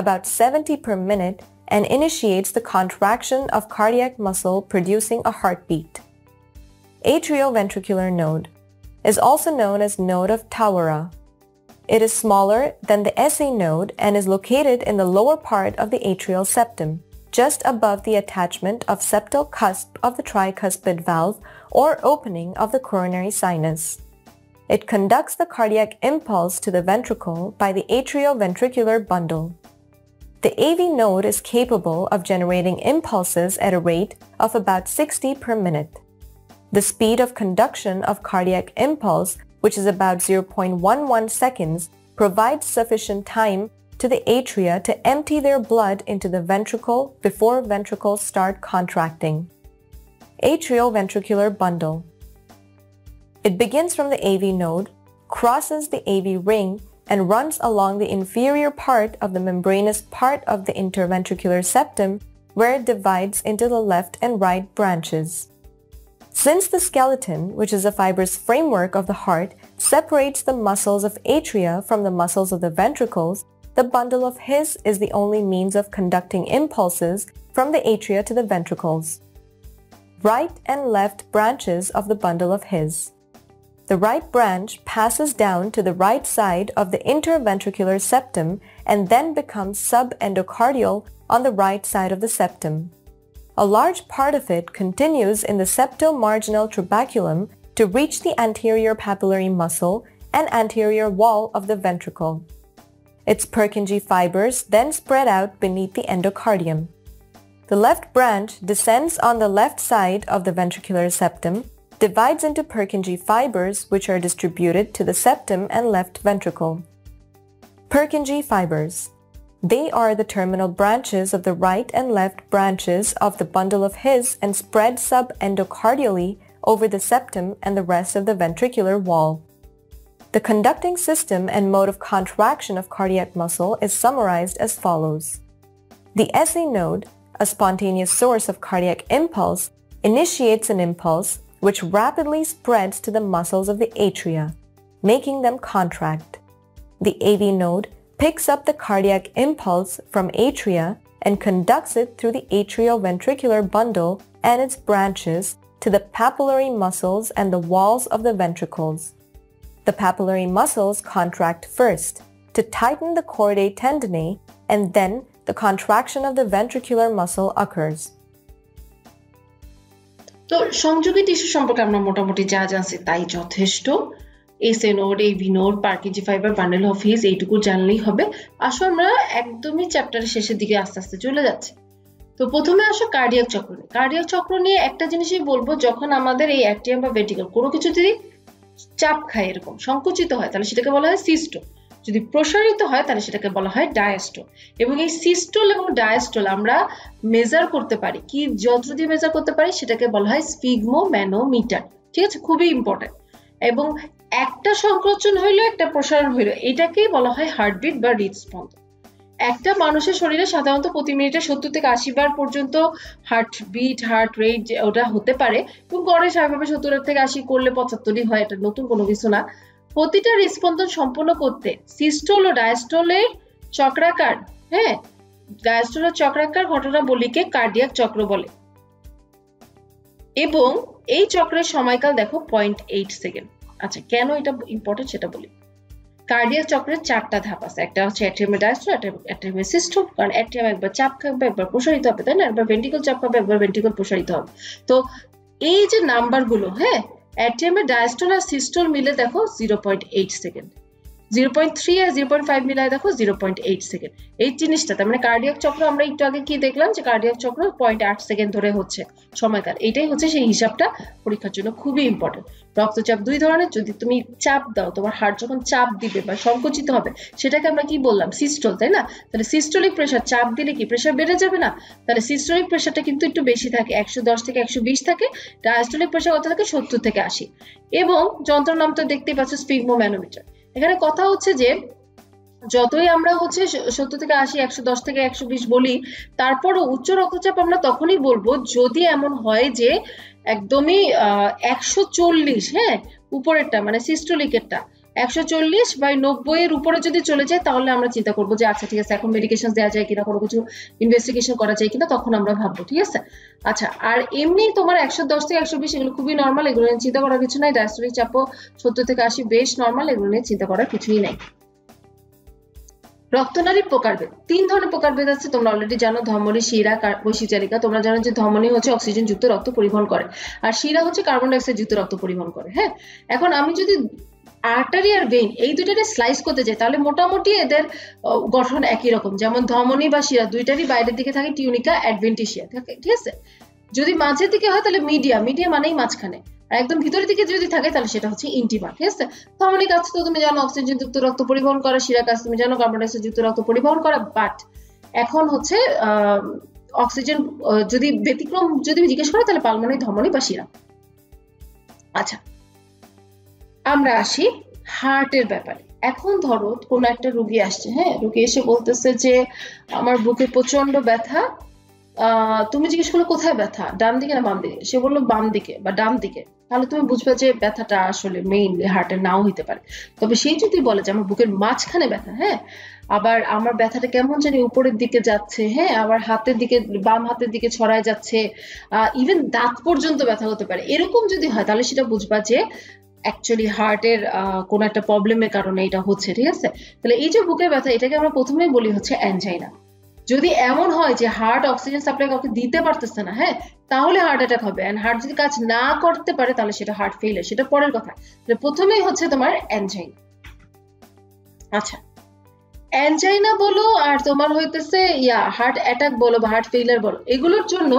about 70 per minute and initiates the contraction of cardiac muscle producing a heartbeat. Atrioventricular node is also known as node of Tauera. It is smaller than the SA node and is located in the lower part of the atrial septum, just above the attachment of septal cusp of the tricuspid valve or opening of the coronary sinus. It conducts the cardiac impulse to the ventricle by the atrioventricular bundle. The AV node is capable of generating impulses at a rate of about 60 per minute. The speed of conduction of cardiac impulse, which is about 0.11 seconds, provides sufficient time to the atria to empty their blood into the ventricle before ventricles start contracting. Atrioventricular bundle. It begins from the AV node, crosses the AV ring, and runs along the inferior part of the membranous part of the interventricular septum, where it divides into the left and right branches. Since the skeleton, which is a fibrous framework of the heart, separates the muscles of atria from the muscles of the ventricles, the bundle of His is the only means of conducting impulses from the atria to the ventricles. Right and left branches of the bundle of His. The right branch passes down to the right side of the interventricular septum and then becomes subendocardial on the right side of the septum. A large part of it continues in the septomarginal trabeculum to reach the anterior papillary muscle and anterior wall of the ventricle. Its Purkinje fibers then spread out beneath the endocardium. The left branch descends on the left side of the ventricular septum, divides into Purkinje fibers which are distributed to the septum and left ventricle. Purkinje fibers. They are the terminal branches of the right and left branches of the bundle of His and spread subendocardially over the septum and the rest of the ventricular wall. The conducting system and mode of contraction of cardiac muscle is summarized as follows. The SA node, a spontaneous source of cardiac impulse, initiates an impulse which rapidly spreads to the muscles of the atria, making them contract. The AV node picks up the cardiac impulse from atria and conducts it through the atrioventricular bundle and its branches to the papillary muscles and the walls of the ventricles. The papillary muscles contract first to tighten the chordae tendineae, and then the contraction of the ventricular muscle occurs. তো সংযোগী টিস্যু সম্পর্কে আমরা মোটামুটি যা জানছি তাই যথেষ্ট। SA node, AV node, Purkinje fibre, bundle of His এইটুকু জানলেই হবে। আসো আমরা একদমই চ্যাপ্টারের শেষের দিকে আস্তে আস্তে চলে যাচ্ছি। তো প্রথমে আসো কার্ডিয়াক চক্র নিয়ে। কার্ডিয়াক চক্র নিয়ে একটা জিনিসই বলবো, যখন আমাদের এই অ্যাট্রিয়াম বা ভেন্ট্রিকল কোনো কিছু যদি চাপ খায়, এরকম সংকুচিত হয়, তাহলে সেটাকে বলা হয় সিস্টোল। যদি প্রসারিত হয় তাহলে সেটাকে বলা হয় ডায়াস্টোল। এবং এই সিস্টোল এবং ডায়াস্টোল আমরা মেজার করতে পারি, কি যন্ত্র দিয়ে মেজার করতে পারি, সেটাকে বলা হয় স্ফিগমোম্যানোমিটার। ঠিক আছে, খুবই ইম্পর্টেন্ট। এবং একটা সংকোচন হইলো একটা প্রসারণ হইলো, এটাকেই বলা হয় হার্টবিট বা হৃদস্পন্দন। একটা মানুষের শরীরে সাধারণত প্রতি মিনিটে 70 থেকে 80 বার পর্যন্ত হার্টবিট, হার্ট রেট ওটা হতে পারে, এবং গড়ে স্বাভাবিকভাবে 70 থেকে 80 করলে 75ই হয়, এটা নতুন কোনো কিছু না। প্রতিটা হৃদস্পন্দন সম্পন্ন করতে সিস্টোল ও ডায়াস্টোলের চক্রাকার, হ্যাঁ, ডায়াস্টোলের চক্রাকার ঘটনাবলীকে কার্ডিয়াক চক্র বলে। এবং এই চক্রের সময়কাল দেখো 0.8 সেকেন্ড। আচ্ছা, কেন এটা ইম্পর্টেন্ট সেটা বলি। কার্ডিয়াক চক্রের 4টা ধাপ আছে, একটা হচ্ছে অ্যাট্রিয়ামে ডায়াস্টোল, অ্যাট্রিয়ামে সিস্টোল। কারণ অ্যাট্রিয়াম একবার চাপ খাবে, একবার প্রসারিত হবে, তাই না? একবার ভেন্ট্রিকল চাপ খাবে, একবার ভেন্ট্রিকল প্রসারিত হবে। তো এই যে নাম্বারগুলো, হ্যাঁ, অ্যাট্রিয়ামে ডায়াস্টোল আর সিস্টোল মিলে দেখো 0.8 সেকেন্ড, 0.3 আর 0.5 মিলায় দেখো 0.8 সেকেন্ড। এই জিনিসটা, তার মানে কার্ডিয়াক চক্র আমরা একটু আগে কি দেখলাম, যে কার্ডিয়াক চক্র 0.8 সেকেন্ড ধরে হচ্ছে সময়কাল। এটাই হচ্ছে সেই হিসাবটা পরীক্ষার জন্য খুবই ইম্পর্টেন্ট। রক্তচাপ 2 ধরনের, যদি তুমি চাপ দাও, তোমার হার্ট যখন চাপ দিবে বা সংকুচিত হবে, সেটাকে আমরা কি বললাম, সিস্টোল, তাই না? তাহলে সিস্টোলিক প্রেসার, চাপ দিলে কি প্রেসার বেড়ে যাবে না? তাহলে সিস্টোলিক প্রেসারটা কিন্তু একটু বেশি থাকে, 110 থেকে 120 থাকে। ডায়াস্টোলিক প্রেসার কত থাকে, 70 থেকে 80। এবং যন্ত্র নাম তো দেখতেই পাচ্ছ, স্ফিগমোম্যানোমিটার। এখানে কথা হচ্ছে যে যতই আমরা হচ্ছে 70 থেকে 80, 110 থেকে 120 বলি, তারপরও উচ্চ রক্তচাপ আমরা তখনই বলবো যদি এমন হয় যে একদমই 140, হ্যাঁ, উপরেরটা মানে সিস্টোলিকেরটা 140/90 এর উপরে যদি চলে যায়, তাহলে আমরা চিন্তা করবো যে আচ্ছা ঠিক আছে, এখন মেডিকেশন দেওয়া যায় কিনা, কোনো কিছু ইনভেস্টিগেশন করা যায় কিনা, তখন আমরা ভাববো। ঠিক আছে, আচ্ছা। আর এমনি তোমার 110 থেকে 120 এগুলো খুবই নর্মাল, এগুলো নিয়ে চিন্তা করার কিছু নাই। ডায়াস্টোলিক চাপও 70 থেকে 80 বেশ নর্মাল, এগুলো নিয়ে চিন্তা করার কিছুই নাই। রক্তনালীর প্রকারভেদ, 3 ধরনের প্রকারভেদ আছে, তোমরা অলরেডি জানো। ধমনী, শিরা, বৈশিচারিকা। তোমরা জানো যে ধমনী হচ্ছে অক্সিজেন যুক্ত রক্ত পরিবহন করে, আর শিরা হচ্ছে কার্বন ডাইঅক্সাইড যুক্ত রক্ত পরিবহন করে। হ্যাঁ, এখন আমি যদি আর্টারি আর ভেইন এই দুইটারে স্লাইস করতে যাই, তাহলে মোটামুটি এদের গঠন একই রকম। যেমন ধমনী বা শিরা দুইটারই বাইরের দিকে থাকে টিউনিকা অ্যাডভেন্টিসিয়া থাকে, ঠিক আছে। যদি মাঝের দিকে হয় তাহলে মিডিয়া, মিডিয়া মানেই মাঝখানে। আর একদম ভিতরের দিকে যদি থাকে তাহলে সেটা হচ্ছে ইন্টিমা। ঠিক আছে, ধমনী কাজ তো তুমি জানো অক্সিজেন যুক্ত রক্ত পরিবহন করে, শিরা কাজ তুমি জানো কার্বন ডাইঅক্সাইড যুক্ত রক্ত পরিবহন করা। বাট এখন হচ্ছে অক্সিজেন যদি ব্যতিক্রম যদি জিজ্ঞেস করো, তাহলে পালমোনারি, ধমনী বা শিরা। আচ্ছা, আমরা আসি হার্টের ব্যাপারে। এখন ধরো কোন একটা রোগী আসছে, হ্যাঁ, রোগী এসে বলতেছে যে আমার বুকে প্রচন্ড ব্যথা। তুমি জিজ্ঞেস করলো কোথায় ব্যথা, ডান দিকে না বাম দিকে? সে বললো বাম দিকে বা ডান দিকে। তাহলে তুমি বুঝবে যে ব্যথাটা আসলে মেইনলি হার্টের নাও হইতে পারে। তবে সেই যদি বলে যে আমার বুকের মাঝখানে ব্যথা, হ্যাঁ, আবার আমার ব্যথাটা কেমন জানি উপরের দিকে যাচ্ছে, হ্যাঁ, আবার হাতের দিকে, বাম হাতের দিকে ছড়ায় যাচ্ছে, ইভেন দাঁত পর্যন্ত ব্যথা হতে পারে, এরকম যদি হয়, তাহলে সেটা বুঝবা যে অ্যাকচুয়ালি হার্টের কোন একটা প্রবলেমের কারণে এটা হচ্ছে। ঠিক আছে, তাহলে এই যে বুকের ব্যথা, এটাকে আমরা প্রথমেই বলি হচ্ছে অ্যানজাইনা। যদি এমন হয় যে হার্ট অক্সিজেন সাপ্লাই কাউকে দিতে পারতেছে না, হ্যাঁ, তাহলে হার্ট অ্যাটাক হবে। এন্ড হার্ট যদি কাজ না করতে পারে তাহলে সেটা হার্ট ফেইলিয়ার, সেটা পরের কথা। প্রথমেই হচ্ছে তোমার অ্যানজাইনা। আচ্ছা, অ্যানজাইনা বলো আর তোমার হইতেছে হার্ট অ্যাটাক বলো বা হার্ট ফেইলিয়ার বলো, এগুলোর জন্য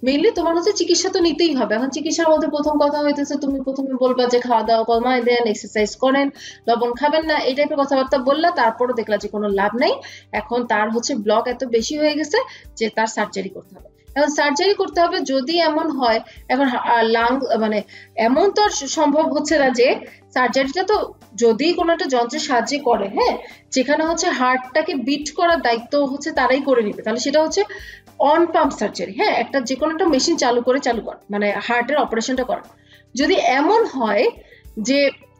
মেইনলি তোমার হচ্ছে চিকিৎসা তো নিতেই হবে। এখন চিকিৎসার মধ্যে প্রথম কথা হইতেছে তুমি প্রথমে বলবা যে খাওয়া দাওয়া কমায় দেন, এক্সারসাইজ করেন, লবণ খাবেন না, এই টাইপের কথাবার্তা বললা। তারপরও দেখলা যে কোনো লাভ নাই, এখন তার হচ্ছে ব্লক এত বেশি হয়ে গেছে যে তার সার্জারি করতে হবে। এখন সার্জারি করতে হবে যদি এমন হয়, এখন লাং মানে এমন তো সম্ভব হচ্ছে না যে সার্জারিটা তো যদি কোনো একটা যন্ত্রের সাহায্যে করে, হ্যাঁ, যেখানে হচ্ছে হার্টটাকে বিট করার দায়িত্ব হচ্ছে তারাই করে নিবে, তাহলে সেটা হচ্ছে অন পাম্প সার্জারি। হ্যাঁ, একটা যে কোনো একটা মেশিন চালু কর মানে হার্টের অপারেশনটা করা। যদি এমন হয় যে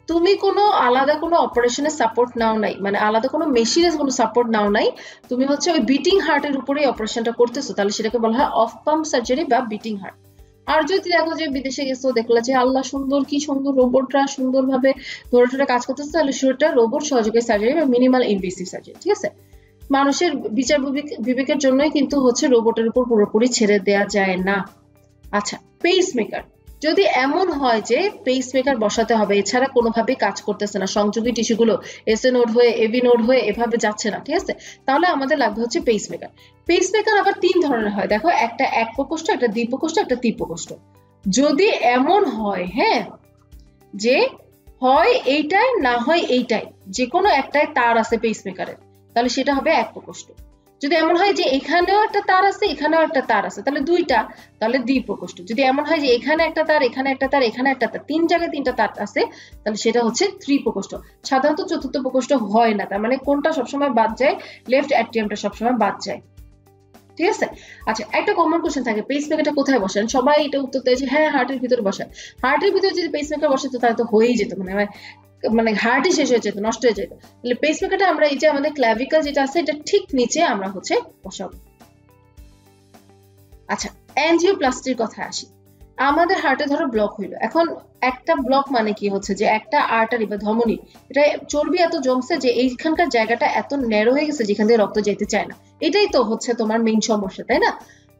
তুমি কোনো আলাদা কোনো অপারেশনের সাপোর্ট নাও নাই, মানে আলাদা কোনো মেশিনের কোনো সাপোর্ট নাও নাই, তুমি হচ্ছে ওই বিটিং হার্টের উপরেই অপারেশনটা করতেছো, তাহলে সেটাকে বলা হয় অফ পাম্প সার্জারি বা বিটিং হার্ট। আর যদি দেখো যে বিদেশে গেছো, দেখলা যে আল্লাহ সুন্দর, কি সুন্দর রোবটরা সুন্দরভাবে ধরে ধরে কাজ করতেছে, তাহলে সেটা রোবট সহযোগী সার্জারি বা মিনিমাল ইনভেসিভ সার্জারি। ঠিক আছে, মানুষের বিচার বিবেকের জন্যই কিন্তু হচ্ছে রোবটের উপর পুরোপুরি ছেড়ে দেয়া যায় না। আচ্ছা, পেসমেকার, যদি এমন হয় যে পেসমেকার বসাতে হবে, এছাড়া কোনোভাবেই কাজ করতেছে না, সংযোগী টিস্যুগুলো এসএ নোড হয়ে এবি নোড হয়ে এভাবে যাচ্ছে না, ঠিক আছে, তাহলে আমাদের লাগবে হচ্ছে পেসমেকার। পেসমেকার আবার 3 ধরনের হয়, দেখো, একটা একপ্রকোষ্ঠ, একটা দ্বিপ্রকোষ্ঠ, একটা ত্রিপ্রকোষ্ঠ। যদি এমন হয়, হ্যাঁ, যে হয় এইটাই না হয় এইটাই, যে কোনো একটাই তার আছে পেসমেকারের, তাহলে সেটা হবে একপ্রকোষ্ঠ। যদি এমন হয় যে এখানেও একটা তার আছে এখানেও একটা তার আছে, তাহলে দুইটা, তাহলে দ্বিপ্রকোষ্ঠ। যদি এমন হয় যে এখানে একটা তার এখানে একটা তার এখানে একটা তার, 3 জায়গায় 3টা তার আছে, তাহলে সেটা হচ্ছে ত্রিপ্রকোষ্ঠ। সাধারণত চতুর্থ প্রকোষ্ঠ হয় না, তার মানে কোনটা সবসময় বাদ যায়, লেফট অ্যাট্রিয়ামটা সবসময় বাদ যায়, ঠিক আছে। আচ্ছা, একটা কমন কোশ্চেন থাকে, পেসমেকারটা কোথায় বসান? সবাই এটা উত্তর দেয় যে হ্যাঁ হার্টের ভিতরে বসায়। হার্টের ভিতরে যদি পেসমেকার বসাতো তাহলে তো হয়েই যেত, মানে হার্টই শেষ হয়ে যেত, নষ্ট হয়ে যেত। তাহলে পেসমেকারটা আমরা এই যে আমাদের ক্ল্যাভিকল যেটা আছে এটা ঠিক নিচে আমরা হচ্ছে বসাবো। আচ্ছা, অ্যাঞ্জিওপ্লাস্টির কথা আসি। আমাদের হার্টে ধরো ব্লক হইলো, এখন একটা ব্লক মানে কি হচ্ছে যে একটা আর্টারি বা ধমনী, এটা চর্বি এত জমছে যে এইখানকার জায়গাটা এত ন্যারো হয়ে গেছে যেখান থেকে রক্ত যেতে চায় না। এটাই তো হচ্ছে তোমার মেইন সমস্যা, তাই না?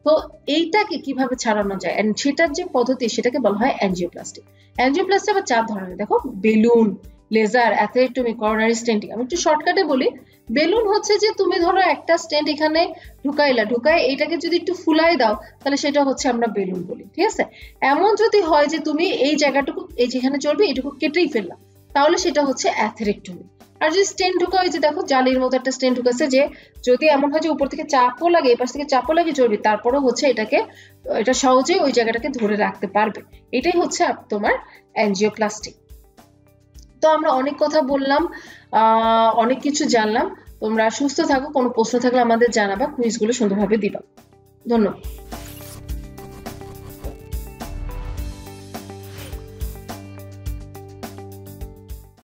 তো এইটাকে কিভাবে ছাড়ানো যায়, এন্ড সেটার যে পদ্ধতি সেটাকে বলা হয় অ্যাঞ্জিওপ্লাস্টি। অ্যাঞ্জিওপ্লাস্টি আবার 4 ধরনের, দেখো, balloon, laser, atherectomy, coronary stenting. আমি একটু শর্টকাটে বলি। বেলুন হচ্ছে যে তুমি ধরো একটা স্টেন্ট এখানে ঢুকায় এইটাকে যদি একটু ফুলাই দাও তাহলে সেটা হচ্ছে আমরা বেলুন বলি, ঠিক আছে। এমন যদি হয় যে তুমি এই জায়গাটুকু, এই যেখানে চর্বি এটুকু কেটেই ফেললাম, তাহলে সেটা হচ্ছে অ্যাথেরেক্টমি। আর যদি স্টেন্ট ঢুকায়, যে দেখো জালির মতো একটা স্টেন্ট ঢুকাচ্ছে, যে যদি এমন হয় যে উপর থেকে চাপও লাগে, এই পাশ থেকে চাপও লাগে চর্বি, তারপরেও হচ্ছে এটা সহজেই ওই জায়গাটাকে ধরে রাখতে পারবে, এটাই হচ্ছে তোমার অ্যাঞ্জিওপ্লাস্টি। তো আমরা অনেক কথা বললাম, অনেক কিছু জানলাম। তোমরা সুস্থ থাকো, কোনো প্রশ্ন থাকলে আমাদের জানাবা, কুইজগুলো সুন্দরভাবে দিবা। ধন্যবাদ।